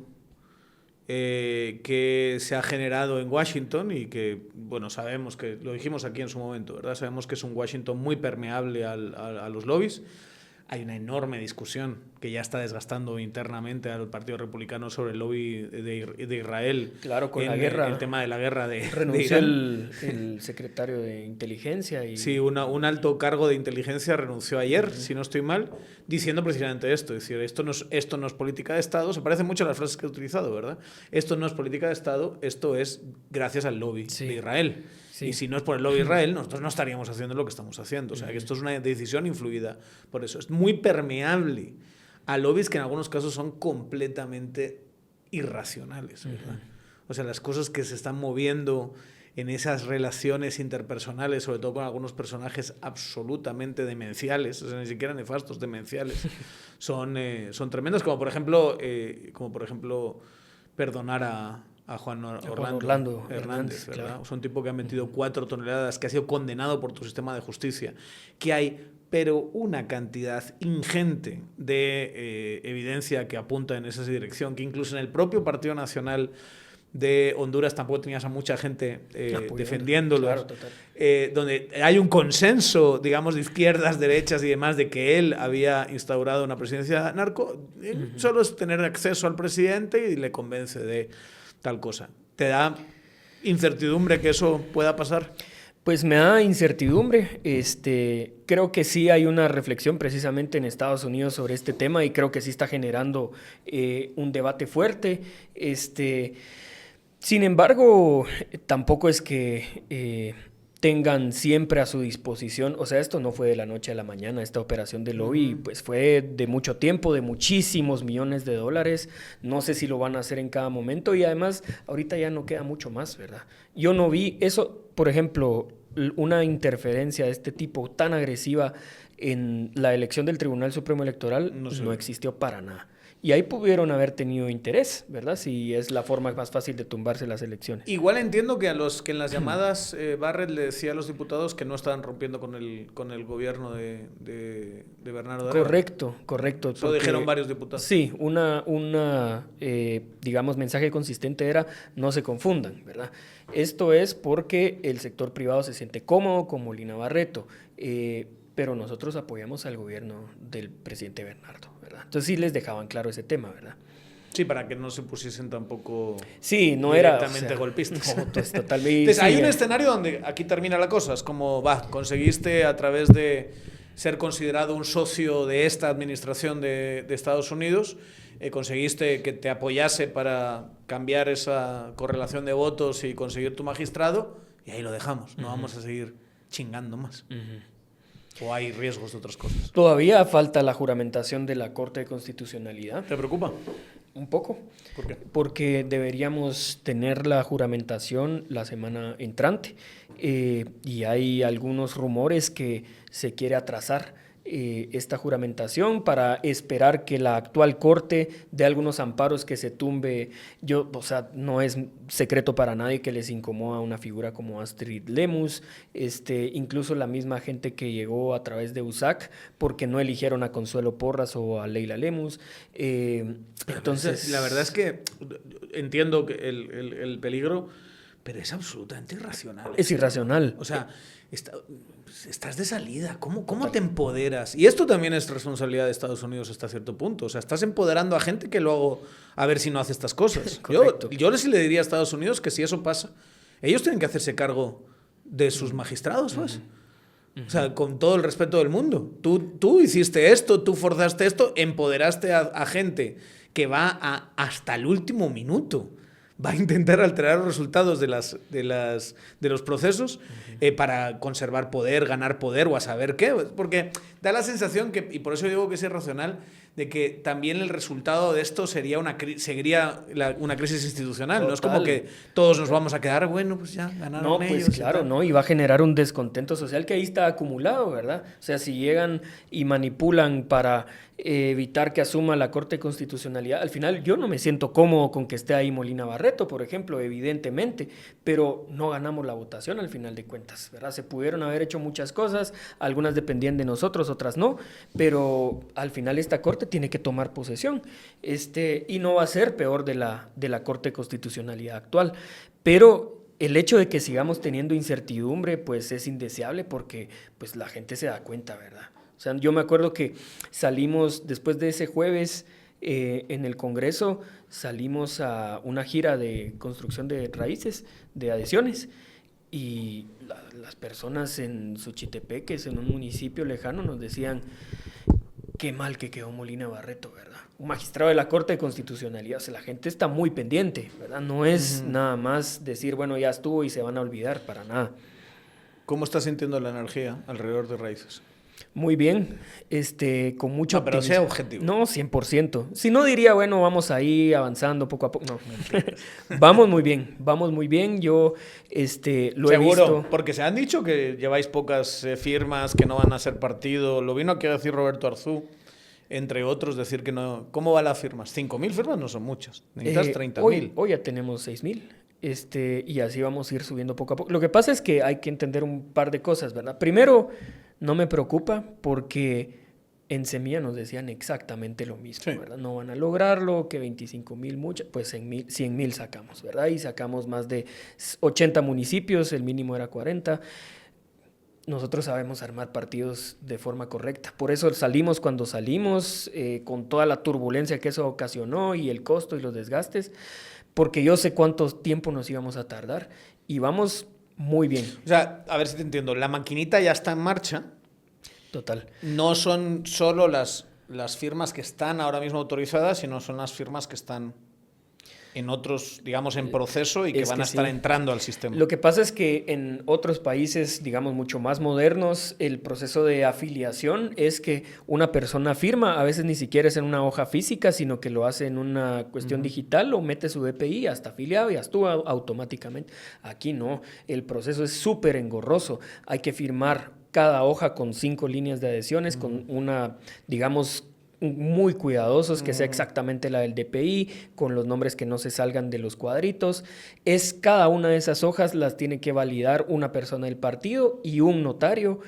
que se ha generado en Washington y que, bueno, sabemos que, lo dijimos aquí en su momento, ¿verdad? Sabemos que es un Washington muy permeable a los lobbies. Hay una enorme discusión que ya está desgastando internamente al Partido Republicano sobre el lobby de Israel. Claro, con la guerra. El tema de la guerra renunció el secretario de inteligencia. Sí, un alto cargo de inteligencia renunció ayer, si no estoy mal, diciendo precisamente esto. Es decir, esto no es política de Estado. Se parece mucho a las frases que he utilizado, ¿verdad? Esto no es política de Estado, esto es gracias al lobby de Israel. Sí. Y si no es por el lobby de Israel, nosotros no estaríamos haciendo lo que estamos haciendo. O sea, que esto es una decisión influida por eso. Es muy permeable a lobbies que en algunos casos son completamente irracionales, ¿verdad? O sea, las cosas que se están moviendo en esas relaciones interpersonales, sobre todo con algunos personajes absolutamente demenciales, o sea, ni siquiera nefastos, demenciales, son tremendas, como por ejemplo perdonar a Juan Orlando Hernández, ¿verdad? Claro. Es un tipo que ha metido 4 toneladas, que ha sido condenado por tu sistema de justicia, que hay pero una cantidad ingente de evidencia que apunta en esa dirección, que incluso en el propio Partido Nacional de Honduras tampoco tenías a mucha gente defendiéndolo, claro, donde hay un consenso, digamos, de izquierdas, derechas y demás, de que él había instaurado una presidencia narco. Solo es tener acceso al presidente y le convence de tal cosa. ¿Te da incertidumbre que eso pueda pasar? Pues me da incertidumbre. Creo que sí hay una reflexión precisamente en Estados Unidos sobre este tema y creo que sí está generando un debate fuerte. Sin embargo, tampoco es que tengan siempre a su disposición, o sea, esto no fue de la noche a la mañana, esta operación de lobby, pues fue de mucho tiempo, de muchísimos millones de dólares, no sé si lo van a hacer en cada momento y además ahorita ya no queda mucho más, ¿verdad? Yo no vi eso, por ejemplo, una interferencia de este tipo tan agresiva en la elección del Tribunal Supremo Electoral no existió para nada. Y ahí pudieron haber tenido interés, ¿verdad? Si es la forma más fácil de tumbarse las elecciones. Igual entiendo que en las llamadas Barrett le decía a los diputados que no estaban rompiendo con el gobierno de Bernardo Herrera. Correcto. Eso dijeron varios diputados. Sí, digamos, mensaje consistente era no se confundan, ¿verdad? Esto es porque el sector privado se siente cómodo con Molina Barreto, pero nosotros apoyamos al gobierno del presidente Bernardo, ¿verdad? Entonces sí les dejaban claro ese tema, ¿verdad? Sí, para que no se pusiesen tampoco directamente golpistas. No, pues, totalmente. Entonces, hay un escenario donde aquí termina la cosa. Es como, conseguiste a través de ser considerado un socio de esta administración de Estados Unidos, conseguiste que te apoyase para cambiar esa correlación de votos y conseguir tu magistrado, y ahí lo dejamos. No vamos a seguir chingando más. ¿O hay riesgos de otras cosas? Todavía falta la juramentación de la Corte de Constitucionalidad. ¿Te preocupa? Un poco. ¿Por qué? Porque deberíamos tener la juramentación la semana entrante y hay algunos rumores que se quiere atrasar esta juramentación para esperar que la actual corte dé algunos amparos que se tumbe. No es secreto para nadie que les incomoda una figura como Astrid Lemus, incluso la misma gente que llegó a través de USAC porque no eligieron a Consuelo Porras o a Leila Lemus. Entonces, la verdad es que entiendo que el peligro, pero es absolutamente irracional. Es irracional. O sea, estás de salida. ¿Cómo te empoderas? Y esto también es responsabilidad de Estados Unidos hasta cierto punto. O sea, estás empoderando a gente que luego a ver si no hace estas cosas. Yo sí le diría a Estados Unidos que si eso pasa, ellos tienen que hacerse cargo de sus magistrados, pues. O sea, con todo el respeto del mundo. Tú hiciste esto, tú forzaste esto, empoderaste a gente que va hasta el último minuto. Va a intentar alterar los resultados de los procesos para conservar poder, ganar poder o a saber qué. Porque da la sensación que, y por eso digo que es irracional, de que también el resultado de esto seguiría una crisis institucional. Total. No es como que todos nos vamos a quedar, bueno, pues ya ganaron ellos. Pues claro, ¿no? Y va a generar un descontento social que ahí está acumulado, ¿verdad? O sea, si llegan y manipulan para evitar que asuma la Corte de Constitucionalidad, al final yo no me siento cómodo con que esté ahí Molina Barreto, por ejemplo, evidentemente, pero no ganamos la votación al final de cuentas, ¿verdad? Se pudieron haber hecho muchas cosas, algunas dependían de nosotros, otras no, pero al final esta Corte tiene que tomar posesión, y no va a ser peor de la Corte de Constitucionalidad actual, pero el hecho de que sigamos teniendo incertidumbre, pues es indeseable porque pues la gente se da cuenta, ¿verdad? O O sea, yo me acuerdo que salimos después de ese jueves en el Congreso, salimos a una gira de construcción de raíces, de adhesiones, y las personas en Xochitepeques, en un municipio lejano, nos decían, qué mal que quedó Molina Barreto, ¿verdad? Un magistrado de la Corte de Constitucionalidad. O sea, la gente está muy pendiente, ¿verdad? No es nada más decir, bueno, ya estuvo y se van a olvidar, para nada. ¿Cómo estás sintiendo la energía alrededor de Raíces? Muy bien, con mucho No, pero optimismo. sea objetivo. No, 100%. Si no, diría, bueno, vamos ahí avanzando poco a poco. No, vamos muy bien, vamos muy bien. Yo lo he visto. Porque se han dicho que lleváis pocas firmas, que no van a ser partido. Lo vino aquí a decir Roberto Arzú, entre otros, decir que no. ¿Cómo van las firmas? 5.000 firmas no son muchas. Necesitas 30.000. Hoy ya tenemos 6.000. Y así vamos a ir subiendo poco a poco. Lo que pasa es que hay que entender un par de cosas, ¿verdad? Primero, no me preocupa porque en Semilla nos decían exactamente lo mismo, sí, ¿verdad? No van a lograrlo, que 25.000 muchas, pues 100.000 sacamos, ¿verdad? Y sacamos más de 80 municipios, el mínimo era 40. Nosotros sabemos armar partidos de forma correcta. Por eso salimos cuando salimos, con toda la turbulencia que eso ocasionó y el costo y los desgastes, porque yo sé cuánto tiempo nos íbamos a tardar y vamos muy bien. O sea, a ver si te entiendo, la maquinita ya está en marcha. Total. No son solo las firmas que están ahora mismo autorizadas, sino son las firmas que están en otros, digamos, en proceso y que van a estar entrando al sistema. Lo que pasa es que en otros países, digamos, mucho más modernos, el proceso de afiliación es que una persona firma, a veces ni siquiera es en una hoja física, sino que lo hace en una cuestión digital, o mete su DPI, hasta afiliado y actúa automáticamente. Aquí no, el proceso es súper engorroso, hay que firmar cada hoja con 5 líneas de adhesiones, con una, digamos, muy cuidadosos, que sea exactamente la del DPI, con los nombres que no se salgan de los cuadritos. Cada una de esas hojas las tiene que validar una persona del partido y un notario,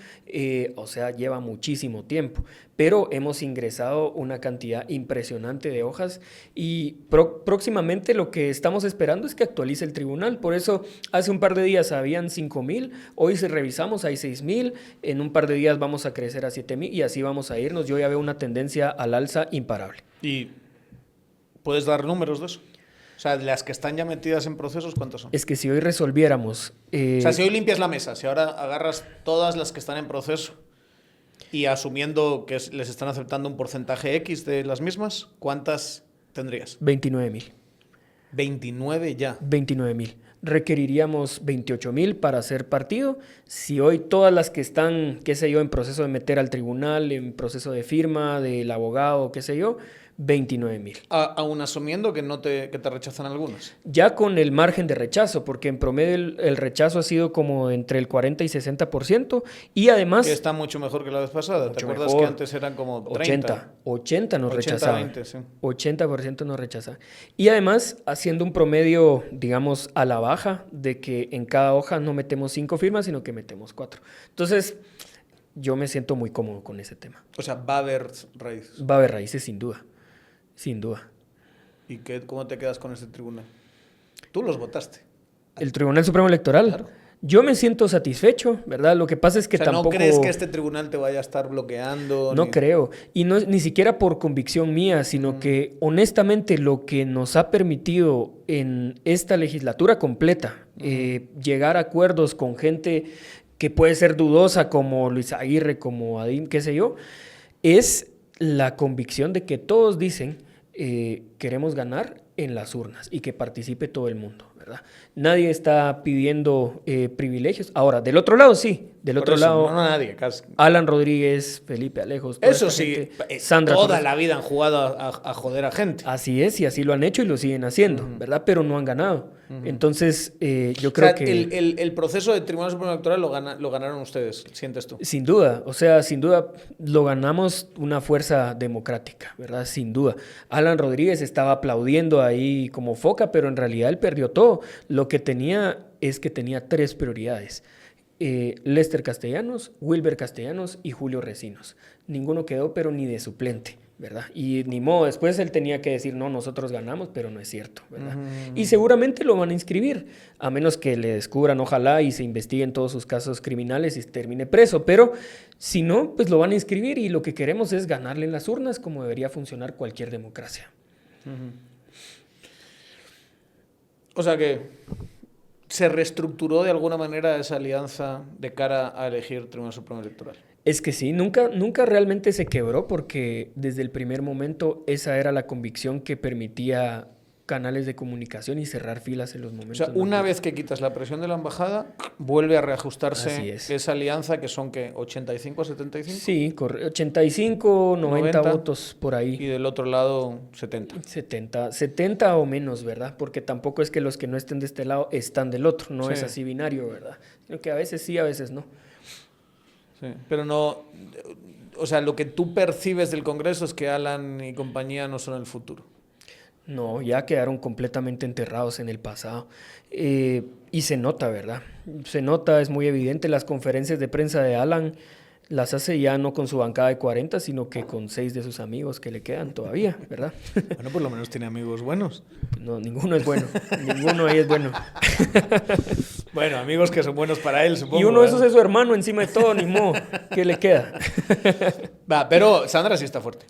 o sea, lleva muchísimo tiempo. Pero hemos ingresado una cantidad impresionante de hojas y próximamente lo que estamos esperando es que actualice el tribunal. Por eso hace un par de días habían 5.000, hoy si revisamos hay 6.000, en un par de días vamos a crecer a 7.000 y así vamos a irnos. Yo ya veo una tendencia al alza imparable. ¿Y puedes dar números de eso? O sea, las que están ya metidas en procesos, ¿cuántas son? Es que si hoy resolviéramos... O sea, si hoy limpias la mesa, si ahora agarras todas las que están en proceso y asumiendo que les están aceptando un porcentaje X de las mismas, ¿cuántas tendrías? 29.000. 29 ya. 29.000. Requeriríamos 28.000 para hacer partido. Si hoy todas las que están, qué sé yo, en proceso de meter al tribunal, en proceso de firma del abogado, qué sé yo, 29.000. Aún asumiendo que que te rechazan algunas. Ya con el margen de rechazo, porque en promedio el rechazo ha sido como entre el 40 y 60%, y además... Que está mucho mejor que la vez pasada. ¿Te acuerdas que antes eran como 30? 80 nos rechazaban. 20, sí. 80% nos rechazaban. Y además haciendo un promedio, digamos, a la baja, de que en cada hoja no metemos 5 firmas, sino que metemos 4. Entonces, yo me siento muy cómodo con ese tema. O sea, va a haber raíces. Va a haber raíces, sin duda. Sin duda. ¿Y cómo te quedas con este tribunal? Tú los votaste. El Tribunal Supremo Electoral. Claro. Yo me siento satisfecho, ¿verdad? Lo que pasa es que tampoco... ¿No crees que este tribunal te vaya a estar bloqueando? No creo. Y no, ni siquiera por convicción mía, sino que honestamente lo que nos ha permitido en esta legislatura completa llegar a acuerdos con gente que puede ser dudosa, como Luis Aguirre, como Adín, qué sé yo, es la convicción de que todos dicen queremos ganar en las urnas y que participe todo el mundo, ¿verdad? Nadie está pidiendo privilegios. Ahora, del otro lado sí. Del otro lado, no nadie, casi. Alan Rodríguez, Felipe Alejos. Eso sí, gente, Sandra toda Torres. La vida han jugado a joder a gente. Así es, y así lo han hecho y lo siguen haciendo, ¿verdad? Pero no han ganado. Entonces, yo creo que... El proceso del Tribunal Supremo Electoral lo ganaron ustedes, ¿sientes tú? Sin duda, o sea, sin duda lo ganamos una fuerza democrática, ¿verdad? Sin duda. Alan Rodríguez estaba aplaudiendo ahí como foca, pero en realidad él perdió todo. Lo que tenía es que tenía 3 prioridades. Lester Castellanos, Wilber Castellanos y Julio Recinos. Ninguno quedó, pero ni de suplente, ¿verdad? Y ni modo, después él tenía que decir, no, nosotros ganamos, pero no es cierto, ¿verdad? Y seguramente lo van a inscribir, a menos que le descubran, ojalá, y se investiguen todos sus casos criminales y termine preso, pero si no, pues lo van a inscribir y lo que queremos es ganarle en las urnas como debería funcionar cualquier democracia. O sea que se reestructuró de alguna manera esa alianza de cara a elegir Tribunal Supremo Electoral. Es que sí, nunca realmente se quebró porque desde el primer momento esa era la convicción que permitía canales de comunicación y cerrar filas en los momentos. O sea, una vez que quitas la presión de la embajada, vuelve a reajustarse esa alianza que son, ¿qué? ¿85, 75? Sí, 85, 90 votos por ahí. Y del otro lado, 70. 70 o menos, ¿verdad? Porque tampoco es que los que no estén de este lado están del otro, no es así binario, ¿verdad? Sino que a veces sí, a veces no. Sí, pero no, o sea, lo que tú percibes del Congreso es que Alan y compañía no son el futuro. No, ya quedaron completamente enterrados en el pasado. Y se nota, ¿verdad? Se nota, es muy evidente. Las conferencias de prensa de Alan las hace ya no con su bancada de 40, sino que con 6 de sus amigos que le quedan todavía, ¿verdad? Bueno, por lo menos tiene amigos buenos. No, ninguno es bueno. Ninguno ahí es bueno. Bueno, amigos que son buenos para él, supongo. Y uno de esos es su hermano encima de todo, ni modo. ¿Qué le queda? Va, pero Sandra sí está fuerte.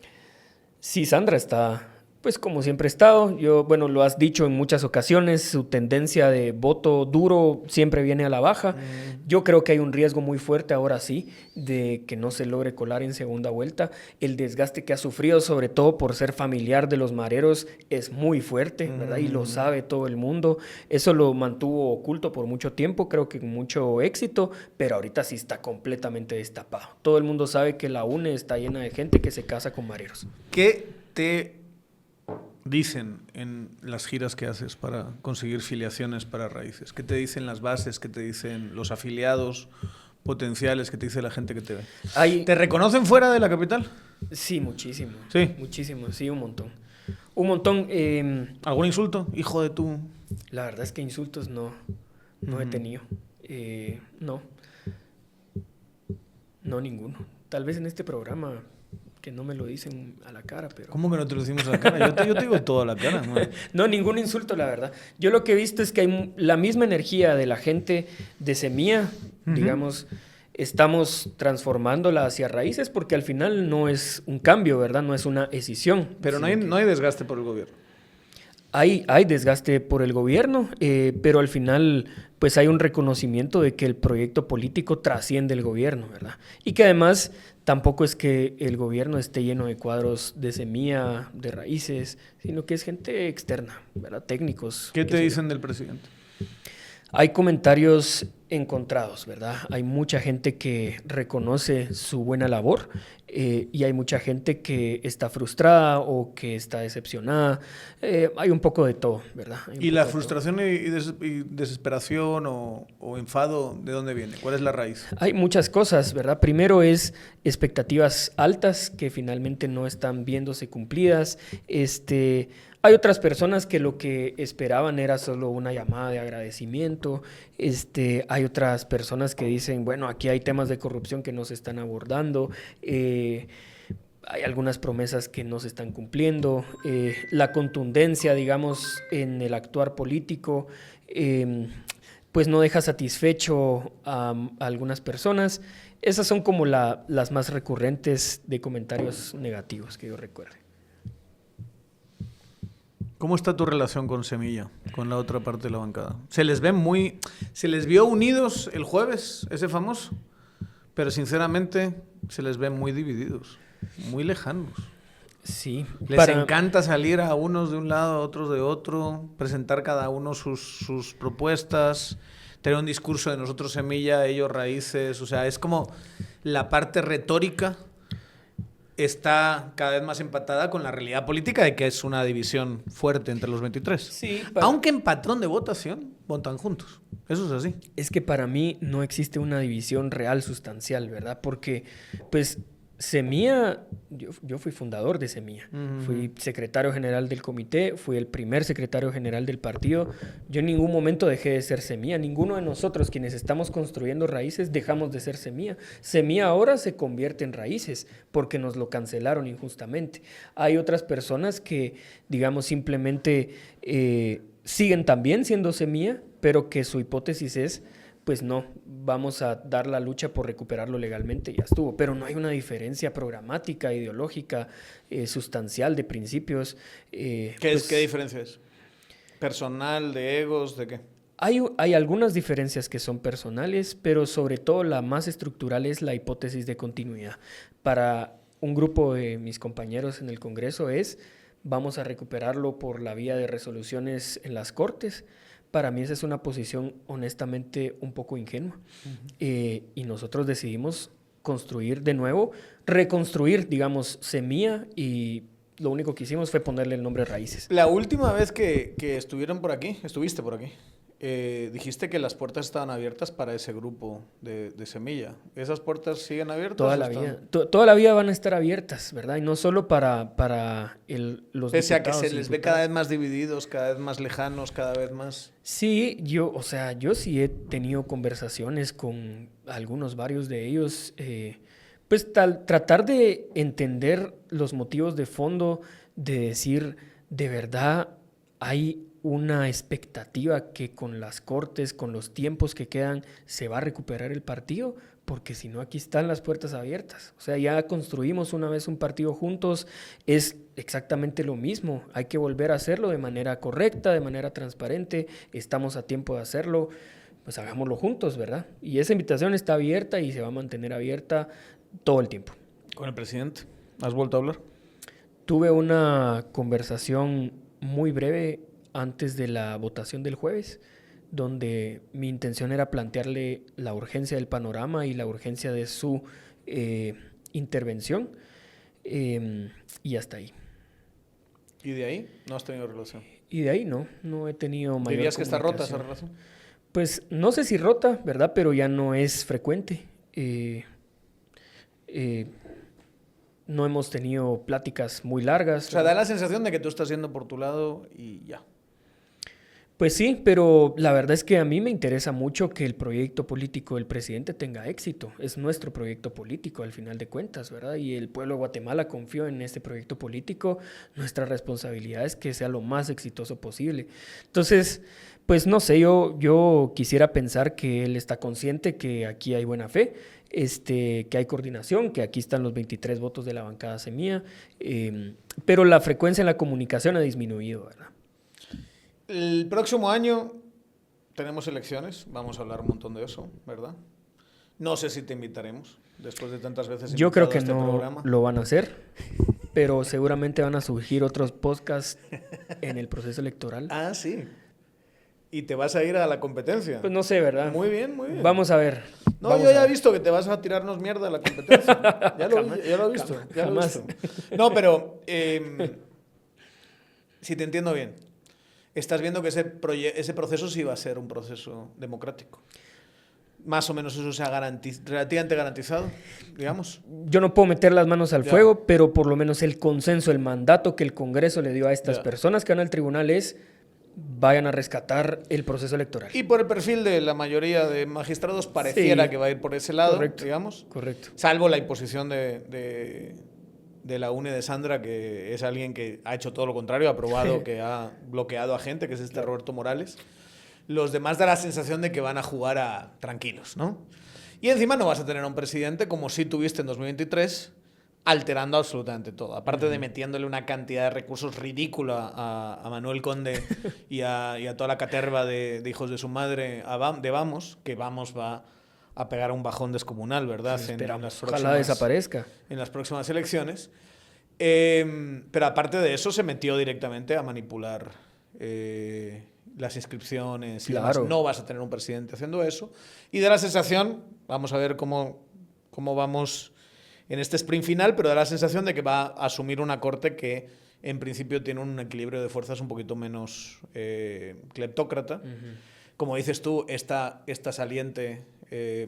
Sí, Sandra está, pues como siempre ha estado. Bueno, lo has dicho en muchas ocasiones, su tendencia de voto duro siempre viene a la baja. Yo creo que hay un riesgo muy fuerte ahora sí de que no se logre colar en segunda vuelta. El desgaste que ha sufrido, sobre todo por ser familiar de los mareros, es muy fuerte, ¿verdad? Y lo sabe todo el mundo. Eso lo mantuvo oculto por mucho tiempo, creo que con mucho éxito, pero ahorita sí está completamente destapado. Todo el mundo sabe que la UNE está llena de gente que se casa con mareros. ¿Qué te dicen en las giras que haces para conseguir filiaciones para raíces? ¿Qué te dicen las bases? ¿Qué te dicen los afiliados potenciales? ¿Qué te dice la gente que te ve? ¿Te reconocen fuera de la capital? Sí, muchísimo. ¿Sí? Muchísimo, sí, un montón. Un montón. ¿Algún insulto? Hijo de tú. La verdad es que insultos no he tenido. No, ninguno. Tal vez en este programa que no me lo dicen a la cara, pero... ¿Cómo que no te lo decimos a la cara? Yo te digo todo a la cara, ¿no? No, ningún insulto, la verdad. Yo lo que he visto es que hay la misma energía de la gente de Semilla, digamos, estamos transformándola hacia raíces porque al final no es un cambio, ¿verdad? No es una escisión. Pero no hay desgaste por el gobierno. Hay desgaste por el gobierno, pero al final pues hay un reconocimiento de que el proyecto político trasciende el gobierno, ¿verdad? Y que además tampoco es que el gobierno esté lleno de cuadros de Semilla, de raíces, sino que es gente externa, ¿verdad? Técnicos. ¿Qué te dicen del presidente? Hay comentarios encontrados, ¿verdad? Hay mucha gente que reconoce su buena labor y hay mucha gente que está frustrada o que está decepcionada. Hay un poco de todo, ¿verdad? ¿Y la frustración y desesperación o enfado, de dónde viene? ¿Cuál es la raíz? Hay muchas cosas, ¿verdad? Primero es expectativas altas que finalmente no están viéndose cumplidas. Hay otras personas que lo que esperaban era solo una llamada de agradecimiento. Hay otras personas que dicen, bueno, aquí hay temas de corrupción que no se están abordando. Hay algunas promesas que no se están cumpliendo. La contundencia, digamos, en el actuar político, pues no deja satisfecho a algunas personas. Esas son como las más recurrentes de comentarios negativos que yo recuerde. ¿Cómo está tu relación con Semilla, con la otra parte de la bancada? Se les vio unidos el jueves, ese famoso, pero sinceramente se les ve muy divididos, muy lejanos. Sí. Les encanta salir a unos de un lado, a otros de otro, presentar cada uno sus propuestas, tener un discurso de nosotros Semilla, ellos raíces, o sea, es como la parte retórica está cada vez más empatada con la realidad política de que es una división fuerte entre los 23. Sí, aunque en patrón de votación votan juntos. Eso es así. Es que para mí no existe una división real sustancial, ¿verdad? Porque, pues, Semilla, yo fui fundador de Semilla. Fui secretario general del comité, fui el primer secretario general del partido. Yo en ningún momento dejé de ser Semilla. Ninguno de nosotros, quienes estamos construyendo Raíces, dejamos de ser Semilla. Semilla ahora se convierte en Raíces porque nos lo cancelaron injustamente. Hay otras personas que, digamos, simplemente siguen también siendo Semilla, pero que su hipótesis es: pues no, vamos a dar la lucha por recuperarlo legalmente y ya estuvo. Pero no hay una diferencia programática, ideológica, sustancial, de principios. ¿Qué diferencia es? ¿Personal, de egos, de qué? Hay algunas diferencias que son personales, pero sobre todo la más estructural es la hipótesis de continuidad. Para un grupo de mis compañeros en el Congreso vamos a recuperarlo por la vía de resoluciones en las Cortes. Para mí esa es una posición honestamente un poco ingenua. Y nosotros decidimos construir de nuevo, reconstruir, digamos, Semilla, y lo único que hicimos fue ponerle el nombre Raíces. La última vez que estuviste por aquí, dijiste que las puertas estaban abiertas para ese grupo de Semilla. ¿Esas puertas siguen abiertas? Toda la vida. Toda la vida van a estar abiertas, ¿verdad? Y no solo para los Pese a que se les diputados. ve cada vez más divididos, cada vez más lejanos, cada vez más... Sí, yo sí he tenido conversaciones con varios de ellos, pues tratar de entender los motivos de fondo, de decir, de verdad hay una expectativa que con las Cortes, con los tiempos que quedan, se va a recuperar el partido, porque si no, aquí están las puertas abiertas. O sea, ya construimos una vez un partido juntos, es exactamente lo mismo. Hay que volver a hacerlo de manera correcta, de manera transparente. Estamos a tiempo de hacerlo, pues hagámoslo juntos, ¿verdad? Y esa invitación está abierta y se va a mantener abierta todo el tiempo. ¿Con el presidente? ¿Has vuelto a hablar? Tuve una conversación muy breve antes de la votación del jueves, donde mi intención era plantearle la urgencia del panorama y la urgencia de su intervención, y hasta ahí. ¿Y de ahí no has tenido relación? Y de ahí no he tenido mayor ¿Dirías que está rota esa comunicación. relación? Pues no sé si rota, ¿verdad? Pero ya no es frecuente. No hemos tenido pláticas muy largas. O sea, da la sensación de que tú estás yendo por tu lado y ya. Pues sí, pero la verdad es que a mí me interesa mucho que el proyecto político del presidente tenga éxito. Es nuestro proyecto político al final de cuentas, ¿verdad? Y el pueblo de Guatemala confió en este proyecto político. Nuestra responsabilidad es que sea lo más exitoso posible. Entonces, pues no sé, yo quisiera pensar que él está consciente que aquí hay buena fe, que hay coordinación, que aquí están los 23 votos de la bancada Semilla, pero la frecuencia en la comunicación ha disminuido, ¿verdad? El próximo año tenemos elecciones, vamos a hablar un montón de eso, ¿verdad? No sé si te invitaremos, después de tantas veces Yo creo que a este no programa. lo van a hacer, pero seguramente van a surgir otros podcasts en el proceso electoral. Ah, sí. ¿Y te vas a ir a la competencia? Pues no sé, ¿verdad? Muy bien, muy bien. Vamos a ver. No, Vamos yo a ya he ver. visto que te vas a tirarnos mierda a la competencia. Ya lo he visto. Jamás. No, pero si te entiendo bien, estás viendo que ese proceso sí va a ser un proceso democrático. Más o menos eso se ha relativamente garantizado, digamos. Yo no puedo meter las manos al Ya. fuego, pero por lo menos el consenso, el mandato que el Congreso le dio a estas Ya. personas que van al tribunal es: vayan a rescatar el proceso electoral. Y por el perfil de la mayoría de magistrados pareciera Sí. que va a ir por ese lado, Correcto. digamos. Correcto. Salvo la imposición de la UNE de Sandra, que es alguien que ha hecho todo lo contrario, ha aprobado que ha bloqueado a gente, que es Roberto Morales. Los demás da la sensación de que van a jugar a tranquilos, ¿no? Y encima no vas a tener a un presidente como sí tuviste en 2023, alterando absolutamente todo. Aparte de metiéndole una cantidad de recursos ridícula a Manuel Conde y a toda la caterva de hijos de su madre de Vamos, que Vamos va a pegar un bajón descomunal, ¿verdad? Sí, En esperamos. las Ojalá próximas- desaparezca. en las próximas elecciones. Pero aparte de eso, se metió directamente a manipular las inscripciones y demás. Claro. No vas a tener un presidente haciendo eso. Y da la sensación, vamos a ver cómo vamos en este sprint final, pero da la sensación de que va a asumir una corte que en principio tiene un equilibrio de fuerzas un poquito menos cleptócrata. Como dices tú, esta saliente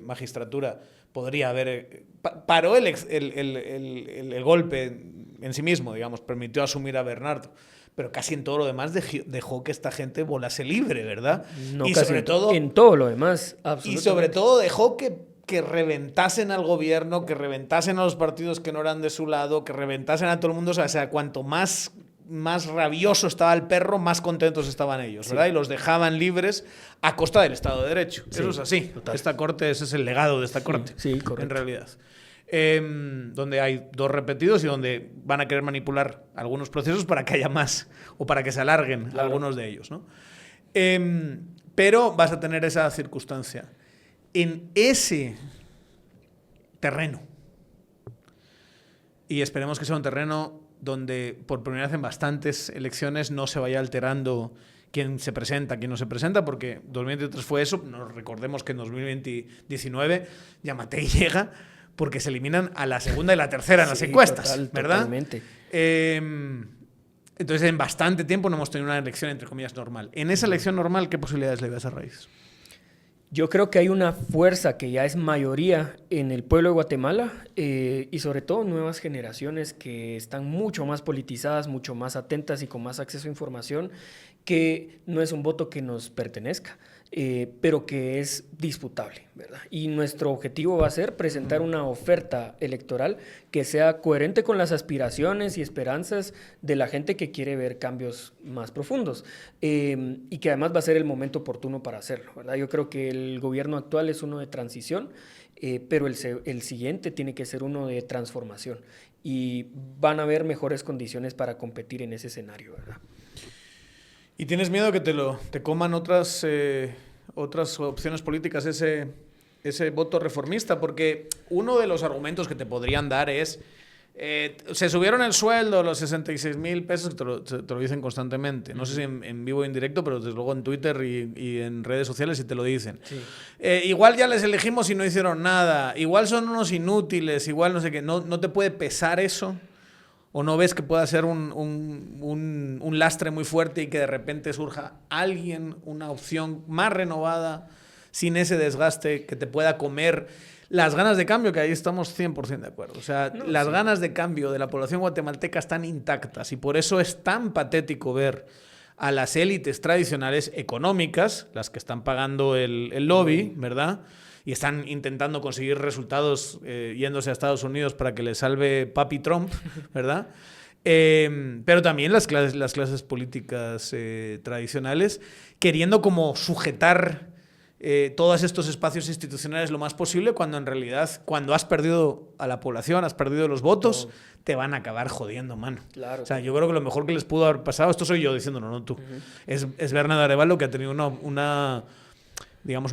magistratura podría haber... paró el golpe en sí mismo, digamos, permitió asumir a Bernardo. Pero casi en todo lo demás dejó que esta gente volase libre, ¿verdad? No, y casi sobre todo... en todo lo demás, absolutamente. Y sobre todo dejó que reventasen al gobierno, que reventasen a los partidos que no eran de su lado, que reventasen a todo el mundo. O sea, cuanto más rabioso estaba el perro, más contentos estaban ellos, ¿verdad? Sí. Y los dejaban libres a costa del Estado de Derecho. Sí, eso es así. Total. Esta corte, ese es el legado de esta corte, sí, correcto. En realidad. Donde hay 2 repetidos y donde van a querer manipular algunos procesos para que haya más o para que se alarguen algunos de ellos, ¿no? Pero vas a tener esa circunstancia. En ese terreno, y esperemos que sea un terreno donde por primera vez en bastantes elecciones no se vaya alterando quién se presenta, quién no se presenta, porque 2023 fue eso. Nos recordemos que en 2019 Yamatei llega porque se eliminan a la segunda y la tercera en las encuestas, ¿verdad? Totalmente. Entonces, en bastante tiempo no hemos tenido una elección, entre comillas, normal. En esa elección normal, ¿qué posibilidades le ves a Raíz? Yo creo que hay una fuerza que ya es mayoría en el pueblo de Guatemala y sobre todo nuevas generaciones que están mucho más politizadas, mucho más atentas y con más acceso a información, que no es un voto que nos pertenezca, pero que es disputable, ¿verdad? Y nuestro objetivo va a ser presentar una oferta electoral que sea coherente con las aspiraciones y esperanzas de la gente que quiere ver cambios más profundos y que además va a ser el momento oportuno para hacerlo, ¿verdad? Yo creo que el gobierno actual es uno de transición, pero el siguiente tiene que ser uno de transformación y van a haber mejores condiciones para competir en ese escenario, ¿verdad? ¿Y tienes miedo que te coman otras opciones políticas ese voto reformista? Porque uno de los argumentos que te podrían dar es se subieron el sueldo, los 66,000 pesos, te lo dicen constantemente. No sé si en vivo o en directo, pero desde luego en Twitter y en redes sociales sí te lo dicen. Sí. Igual ya les elegimos y no hicieron nada. Igual son unos inútiles, igual no sé qué. ¿No te puede pesar eso? ¿O no ves que pueda ser un lastre muy fuerte y que de repente surja alguien, una opción más renovada, sin ese desgaste, que te pueda comer las ganas de cambio? Que ahí estamos 100% de acuerdo. O sea, las ganas de cambio de la población guatemalteca están intactas y por eso es tan patético ver a las élites tradicionales económicas, las que están pagando el lobby, ¿verdad?, y están intentando conseguir resultados yéndose a Estados Unidos para que les salve Papi Trump, ¿verdad? Pero también las clases políticas tradicionales queriendo como sujetar todos estos espacios institucionales lo más posible, cuando en realidad, cuando has perdido a la población, has perdido los votos, te van a acabar jodiendo, mano. Claro. O sea, yo creo que lo mejor que les pudo haber pasado, esto soy yo diciéndolo, no tú, es Bernardo Arévalo, que ha tenido una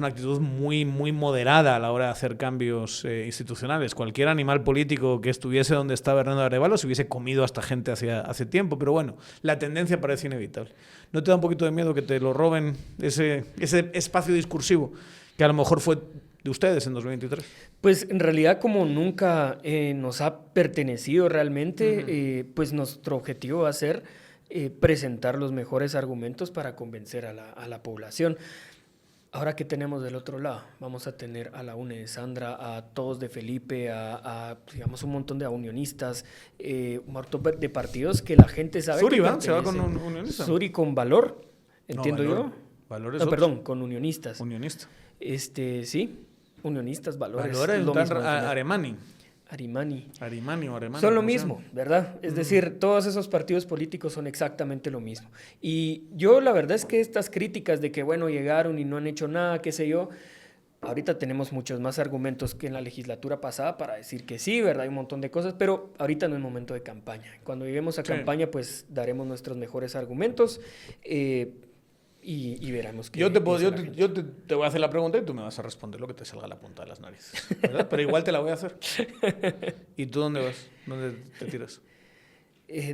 actitud muy, muy moderada a la hora de hacer cambios institucionales. Cualquier animal político que estuviese donde está Bernardo Arévalo se hubiese comido a esta gente hace tiempo, pero bueno, la tendencia parece inevitable. ¿No te da un poquito de miedo que te lo roben ese espacio discursivo que a lo mejor fue de ustedes en 2023? Pues en realidad, como nunca nos ha pertenecido realmente, pues nuestro objetivo va a ser presentar los mejores argumentos para convencer a la población. Ahora, ¿qué tenemos del otro lado? Vamos a tener a la UNE de Sandra, a todos de Felipe, digamos, un montón de unionistas, un montón de partidos que la gente sabe. Suri, ¿va? ¿Se va con unionistas? Suri con Valor, entiendo yo. Valores perdón, con unionistas. Unionista. Sí, unionistas, Valores. Valores, lo mismo. Aremani. Arimani. Son lo mismo, ¿verdad? Es decir, todos esos partidos políticos son exactamente lo mismo. Y yo la verdad es que estas críticas de que, bueno, llegaron y no han hecho nada, qué sé yo, ahorita tenemos muchos más argumentos que en la legislatura pasada para decir que sí, ¿verdad? Hay un montón de cosas, pero ahorita no es momento de campaña. Cuando lleguemos a campaña, pues daremos nuestros mejores argumentos y veremos qué. Yo te voy a hacer la pregunta y tú me vas a responder lo que te salga a la punta de las narices, ¿verdad? Pero igual te la voy a hacer. ¿Y tú dónde vas? ¿Dónde te tiras?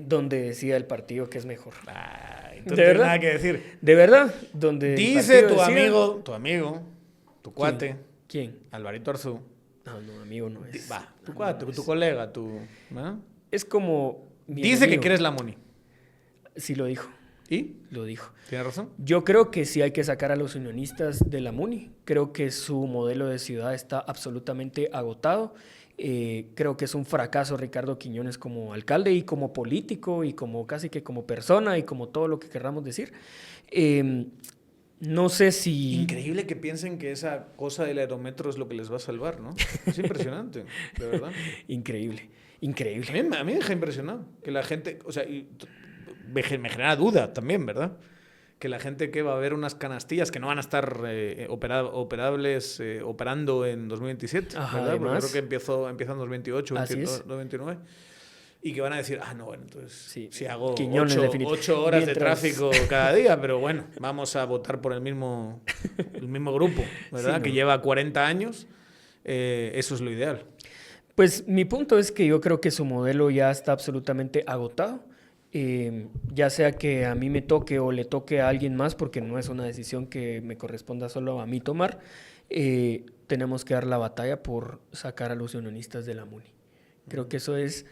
Donde decida el partido que es mejor. ¿De verdad? Nada que decir. ¿De verdad? Donde dice tu amigo, tu cuate. ¿Quién? Alvarito Arzú. No, amigo no es. Tu cuate, tu colega, ¿no? Es como... Dice amigo. Que quieres la Moni. Sí lo dijo. ¿Y? Lo dijo. ¿Tiene razón? Yo creo que sí hay que sacar a los unionistas de la MUNI. Creo que su modelo de ciudad está absolutamente agotado. Creo que es un fracaso Ricardo Quiñones como alcalde y como político y como casi que como persona y como todo lo que querramos decir. No sé si... Increíble que piensen que esa cosa del aerometro es lo que les va a salvar, ¿no? Es impresionante, de verdad. Increíble, increíble. A mí me deja impresionado que la gente, o sea, me genera duda también, ¿verdad? Que la gente que va a ver unas canastillas que no van a estar operables operando en 2027, Ajá, ¿verdad? Porque además, creo que empieza en 2028, así 2029. Y que van a decir, no, bueno, entonces Sí, si hago Quiñones, 8 horas de mientras... tráfico cada día, pero bueno, vamos a votar por el mismo grupo, ¿verdad? Sí, ¿no? Que lleva 40 años, eso es lo ideal. Pues mi punto es que yo creo que su modelo ya está absolutamente agotado. Ya sea que a mí me toque o le toque a alguien más, porque no es una decisión que me corresponda solo a mí tomar, tenemos que dar la batalla por sacar a los unionistas de la MUNI. Creo que eso es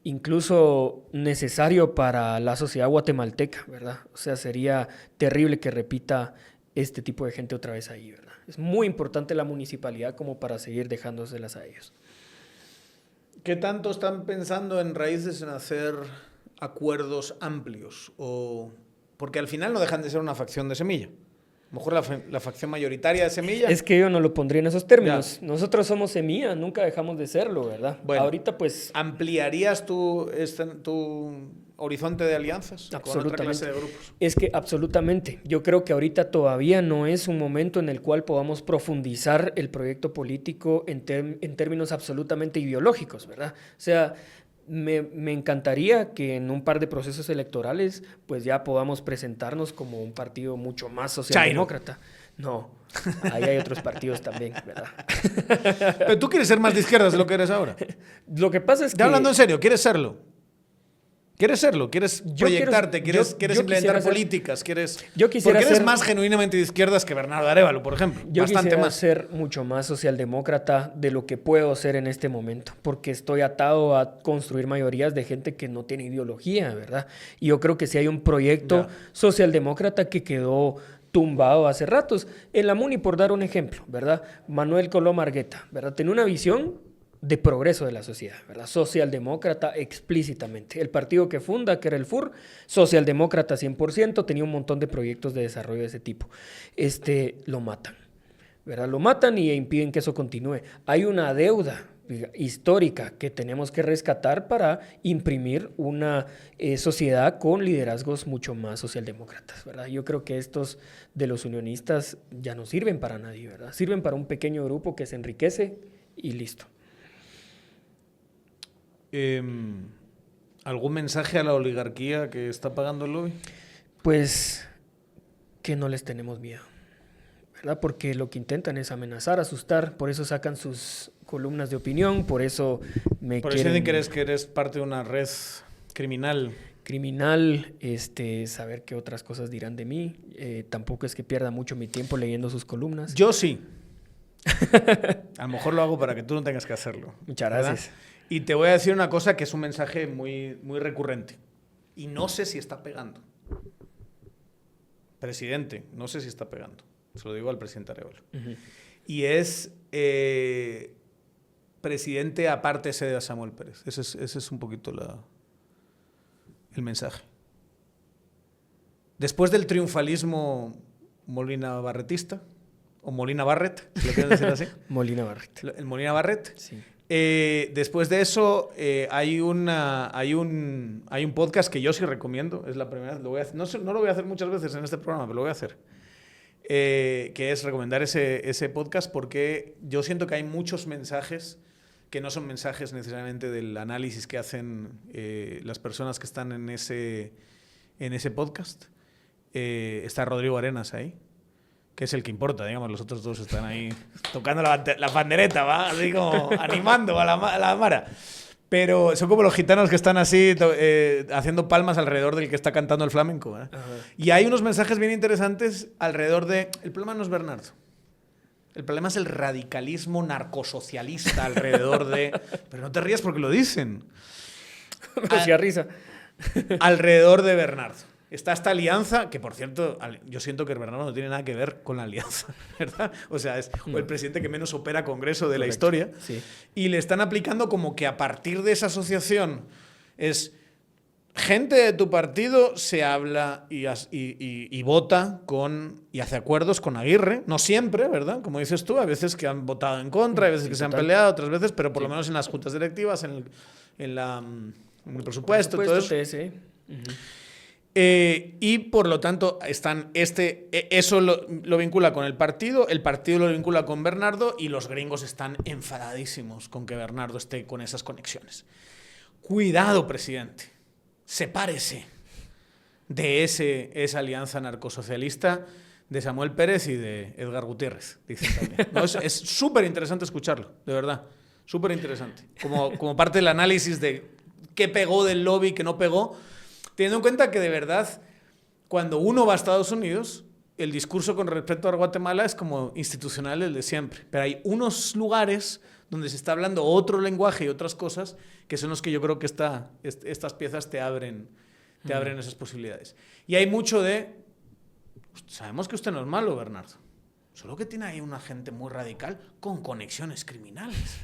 incluso necesario para la sociedad guatemalteca, ¿verdad? O sea, sería terrible que repita este tipo de gente otra vez ahí, ¿verdad? Es muy importante la municipalidad como para seguir dejándoselas a ellos. ¿Qué tanto están pensando en Raíces en hacer acuerdos amplios? Porque al final no dejan de ser una facción de Semilla. A lo mejor la facción mayoritaria de Semilla. Es que yo no lo pondría en esos términos. Ya. Nosotros somos Semilla, nunca dejamos de serlo, ¿verdad? Bueno, ahorita pues... ¿ampliarías tu horizonte de alianzas con otra clase de grupos? Es que absolutamente. Yo creo que ahorita todavía no es un momento en el cual podamos profundizar el proyecto político en términos absolutamente ideológicos, ¿verdad? O sea... Me encantaría que en un par de procesos electorales pues ya podamos presentarnos como un partido mucho más socialdemócrata. No, ahí hay otros partidos también, ¿verdad? Pero tú quieres ser más de izquierdas de lo que eres ahora. Lo que pasa es que... Ya hablando en serio, ¿quieres serlo? ¿Quieres serlo? ¿Quieres proyectarte? ¿Quieres implementar políticas? Yo quisiera porque eres más genuinamente de izquierdas que Bernardo Arévalo, por ejemplo. Yo quisiera ser mucho más socialdemócrata de lo que puedo ser en este momento, porque estoy atado a construir mayorías de gente que no tiene ideología, ¿verdad? Y yo creo que si hay un proyecto socialdemócrata que quedó tumbado hace ratos. En la MUNI, por dar un ejemplo, ¿verdad? Manuel Colom Argueta, ¿verdad? Tenía una visión de progreso de la sociedad, ¿verdad? Socialdemócrata explícitamente. El partido que funda, que era el FUR, socialdemócrata 100%, tenía un montón de proyectos de desarrollo de ese tipo. Lo matan, ¿verdad? Lo matan y impiden que eso continúe. Hay una deuda histórica que tenemos que rescatar para imprimir una sociedad con liderazgos mucho más socialdemócratas, ¿verdad? Yo creo que estos de los unionistas ya no sirven para nadie, ¿verdad? Sirven para un pequeño grupo que se enriquece y listo. ¿Algún mensaje a la oligarquía que está pagando el lobby? Pues que no les tenemos miedo, ¿verdad? Porque lo que intentan es amenazar, asustar, por eso sacan sus columnas de opinión, por eso Por eso dicen que eres parte de una red criminal. Saber qué otras cosas dirán de mí. Tampoco es que pierda mucho mi tiempo leyendo sus columnas. Yo sí. A lo mejor lo hago para que tú no tengas que hacerlo. Muchas gracias. ¿Verdad? Y te voy a decir una cosa que es un mensaje muy, muy recurrente. Y no sé si está pegando. Presidente, no sé si está pegando. Se lo digo al presidente Arévalo. Uh-huh. Y es, presidente, apártese de Samuel Pérez. Ese es un poquito el mensaje. Después del triunfalismo Molina Barretista, o Molina Barret, ¿lo quieres decir así? Molina Barret. El Molina Barret. Sí. Después de eso, hay un podcast que yo sí recomiendo. Es la primera vez. No lo voy a hacer muchas veces en este programa, pero lo voy a hacer. Que es recomendar ese podcast porque yo siento que hay muchos mensajes que no son mensajes necesariamente del análisis que hacen las personas que están en ese podcast. Está Rodrigo Arenas ahí, que es el que importa, digamos, los otros dos están ahí tocando la pandereta, ¿va? Así como animando a la mara. Pero son como los gitanos que están así haciendo palmas alrededor del que está cantando el flamenco, ¿eh? Y hay unos mensajes bien interesantes alrededor de... El problema no es Bernardo. El problema es el radicalismo narcosocialista alrededor de... Pero no te rías porque lo dicen. Me hacía risa. Alrededor de Bernardo. está esta alianza, que por cierto, yo siento que Bernardo no tiene nada que ver con la alianza, ¿verdad? O sea, es el presidente que menos opera Congreso de la historia. Sí. Y le están aplicando como que a partir de esa asociación es gente de tu partido se habla y vota y hace acuerdos con Aguirre. No siempre, ¿verdad? Como dices tú, a veces que han votado en contra, hay veces que se han peleado, otras veces, pero por lo menos en las juntas directivas, en el presupuesto, todo eso. TSE. Y por lo tanto eso lo vincula con el partido lo vincula con Bernardo y los gringos están enfadadísimos con que Bernardo esté con esas conexiones. Cuidado, presidente, sepárese de esa alianza narcosocialista de Samuel Pérez y de Edgar Gutiérrez, dicen también. No, es súper interesante escucharlo, de verdad, súper interesante, como parte del análisis de qué pegó del lobby, qué no pegó. Teniendo en cuenta que de verdad, cuando uno va a Estados Unidos, el discurso con respecto a Guatemala es como institucional el de siempre. Pero hay unos lugares donde se está hablando otro lenguaje y otras cosas que son los que yo creo que estas piezas te abren esas posibilidades. Y hay mucho de... Sabemos que usted no es malo, Bernardo. Solo que tiene ahí una gente muy radical con conexiones criminales.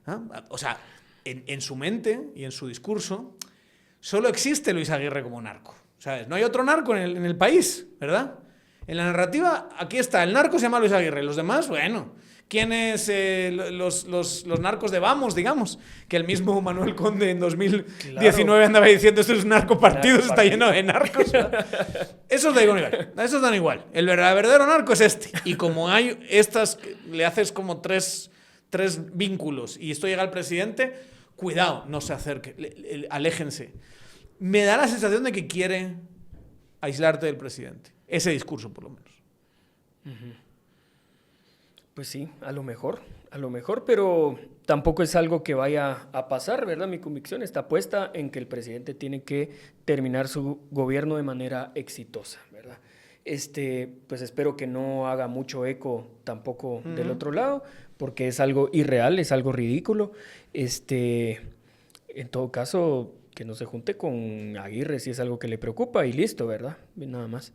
¿Ah? O sea, en su mente y en su discurso... Solo existe Luis Aguirre como narco, ¿sabes? No hay otro narco en el país, ¿verdad? En la narrativa, aquí está, el narco se llama Luis Aguirre, los demás, bueno, ¿quiénes los narcos de Vamos, digamos? Que el mismo Manuel Conde en 2019 andaba diciendo esto es un narcopartido, está lleno de narcos. Esos dan igual, el verdadero narco es este. Y como hay estas, le haces como tres vínculos y esto llega al presidente... Cuidado, no se acerque, aléjense. Me da la sensación de que quiere aislarte del presidente. Ese discurso, por lo menos. Pues sí, a lo mejor, pero tampoco es algo que vaya a pasar, ¿verdad? Mi convicción está puesta en que el presidente tiene que terminar su gobierno de manera exitosa, ¿verdad? Pues espero que no haga mucho eco tampoco del otro lado, porque es algo irreal, es algo ridículo. En todo caso, que no se junte con Aguirre si es algo que le preocupa y listo, ¿verdad? Nada más.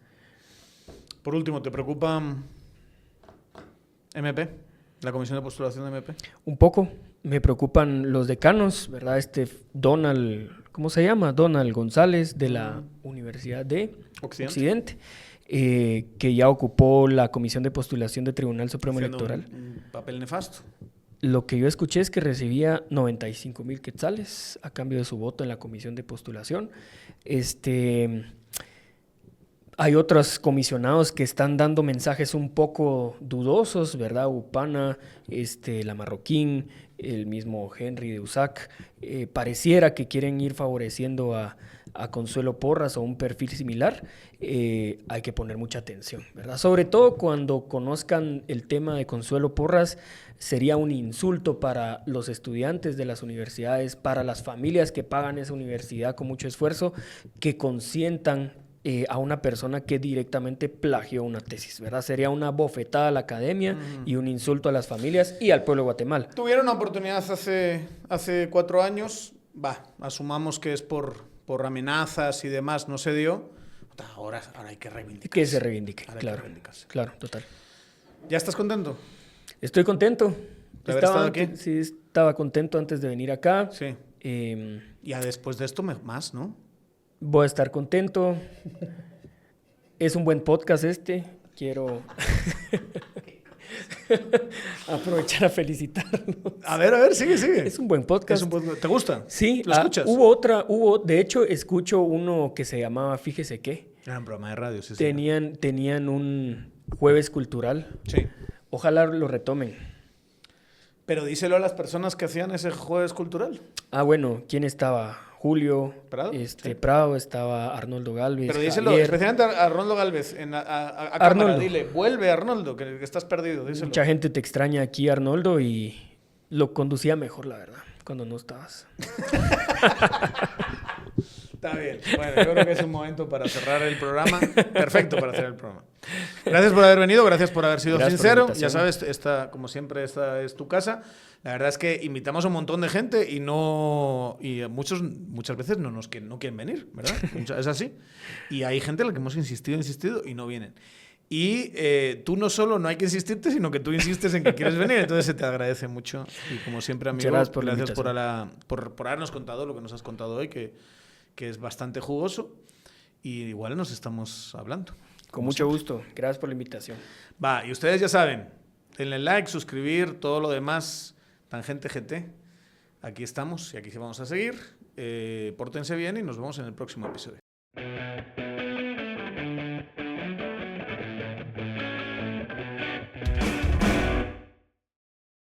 Por último, ¿te preocupa MP? ¿La comisión de postulación de MP? Un poco. Me preocupan los decanos, ¿verdad? Donald, ¿cómo se llama? Donald González de la Universidad de Occidente. Que ya ocupó la comisión de postulación del Tribunal Supremo Electoral. Un papel nefasto. Lo que yo escuché es que recibía 95,000 quetzales a cambio de su voto en la comisión de postulación. Hay otros comisionados que están dando mensajes un poco dudosos, ¿verdad? Upana, la Marroquín, el mismo Henry de USAC. Pareciera que quieren ir favoreciendo a Consuelo Porras o un perfil similar. Hay que poner mucha atención, ¿verdad? Sobre todo cuando conozcan el tema de Consuelo Porras, sería un insulto para los estudiantes de las universidades, para las familias que pagan esa universidad con mucho esfuerzo, que consientan a una persona que directamente plagió una tesis, ¿verdad? Sería una bofetada a la academia y un insulto a las familias y al pueblo de Guatemala. Tuvieron una oportunidad hace 4 años, asumamos que es por amenazas y demás, no se dio. Ahora hay que reivindicarse. Que se reivindique, claro, total. ¿Ya estás contento? Estoy contento. ¿De haber estado aquí? Sí, estaba contento antes de venir acá. Sí. Ya después de esto más, ¿no? Voy a estar contento. Es un buen podcast Quiero aprovechar a felicitarlo. A ver, sigue. Es un buen podcast. ¿Te gusta? Sí. ¿Lo escuchas? De hecho, escucho uno que se llamaba Fíjese qué. Era un programa de radio, sí. Tenían un jueves cultural. Sí. Ojalá lo retomen. Pero díselo a las personas que hacían ese jueves cultural. Bueno, ¿quién estaba? Julio, Prado, sí. Prado, estaba Arnoldo Galvez. Pero díselo, Javier. Especialmente a Arnoldo Galvez, a cámara, dile, vuelve Arnoldo, que estás perdido, díselo. Mucha gente te extraña aquí, Arnoldo, y lo conducía mejor, la verdad, cuando no estabas. Está bien. Bueno, yo creo que es un momento para cerrar el programa. Perfecto para cerrar el programa. Gracias por haber venido, gracias por haber sido sincero. Ya sabes, como siempre, esta es tu casa. La verdad es que invitamos a un montón de gente y muchas veces no quieren venir, ¿verdad? Es así. Y hay gente a la que hemos insistido y no vienen. Y tú no hay que insistirte, sino que tú insistes en que quieres venir, entonces se te agradece mucho. Y como siempre, amigo, gracias por habernos contado lo que nos has contado hoy, que es bastante jugoso. Y igual nos estamos hablando. Con mucho gusto. Gracias por la invitación. Va, y ustedes ya saben, denle like, suscribir, todo lo demás, Tangente GT. Aquí estamos y aquí sí vamos a seguir. Pórtense bien y nos vemos en el próximo episodio.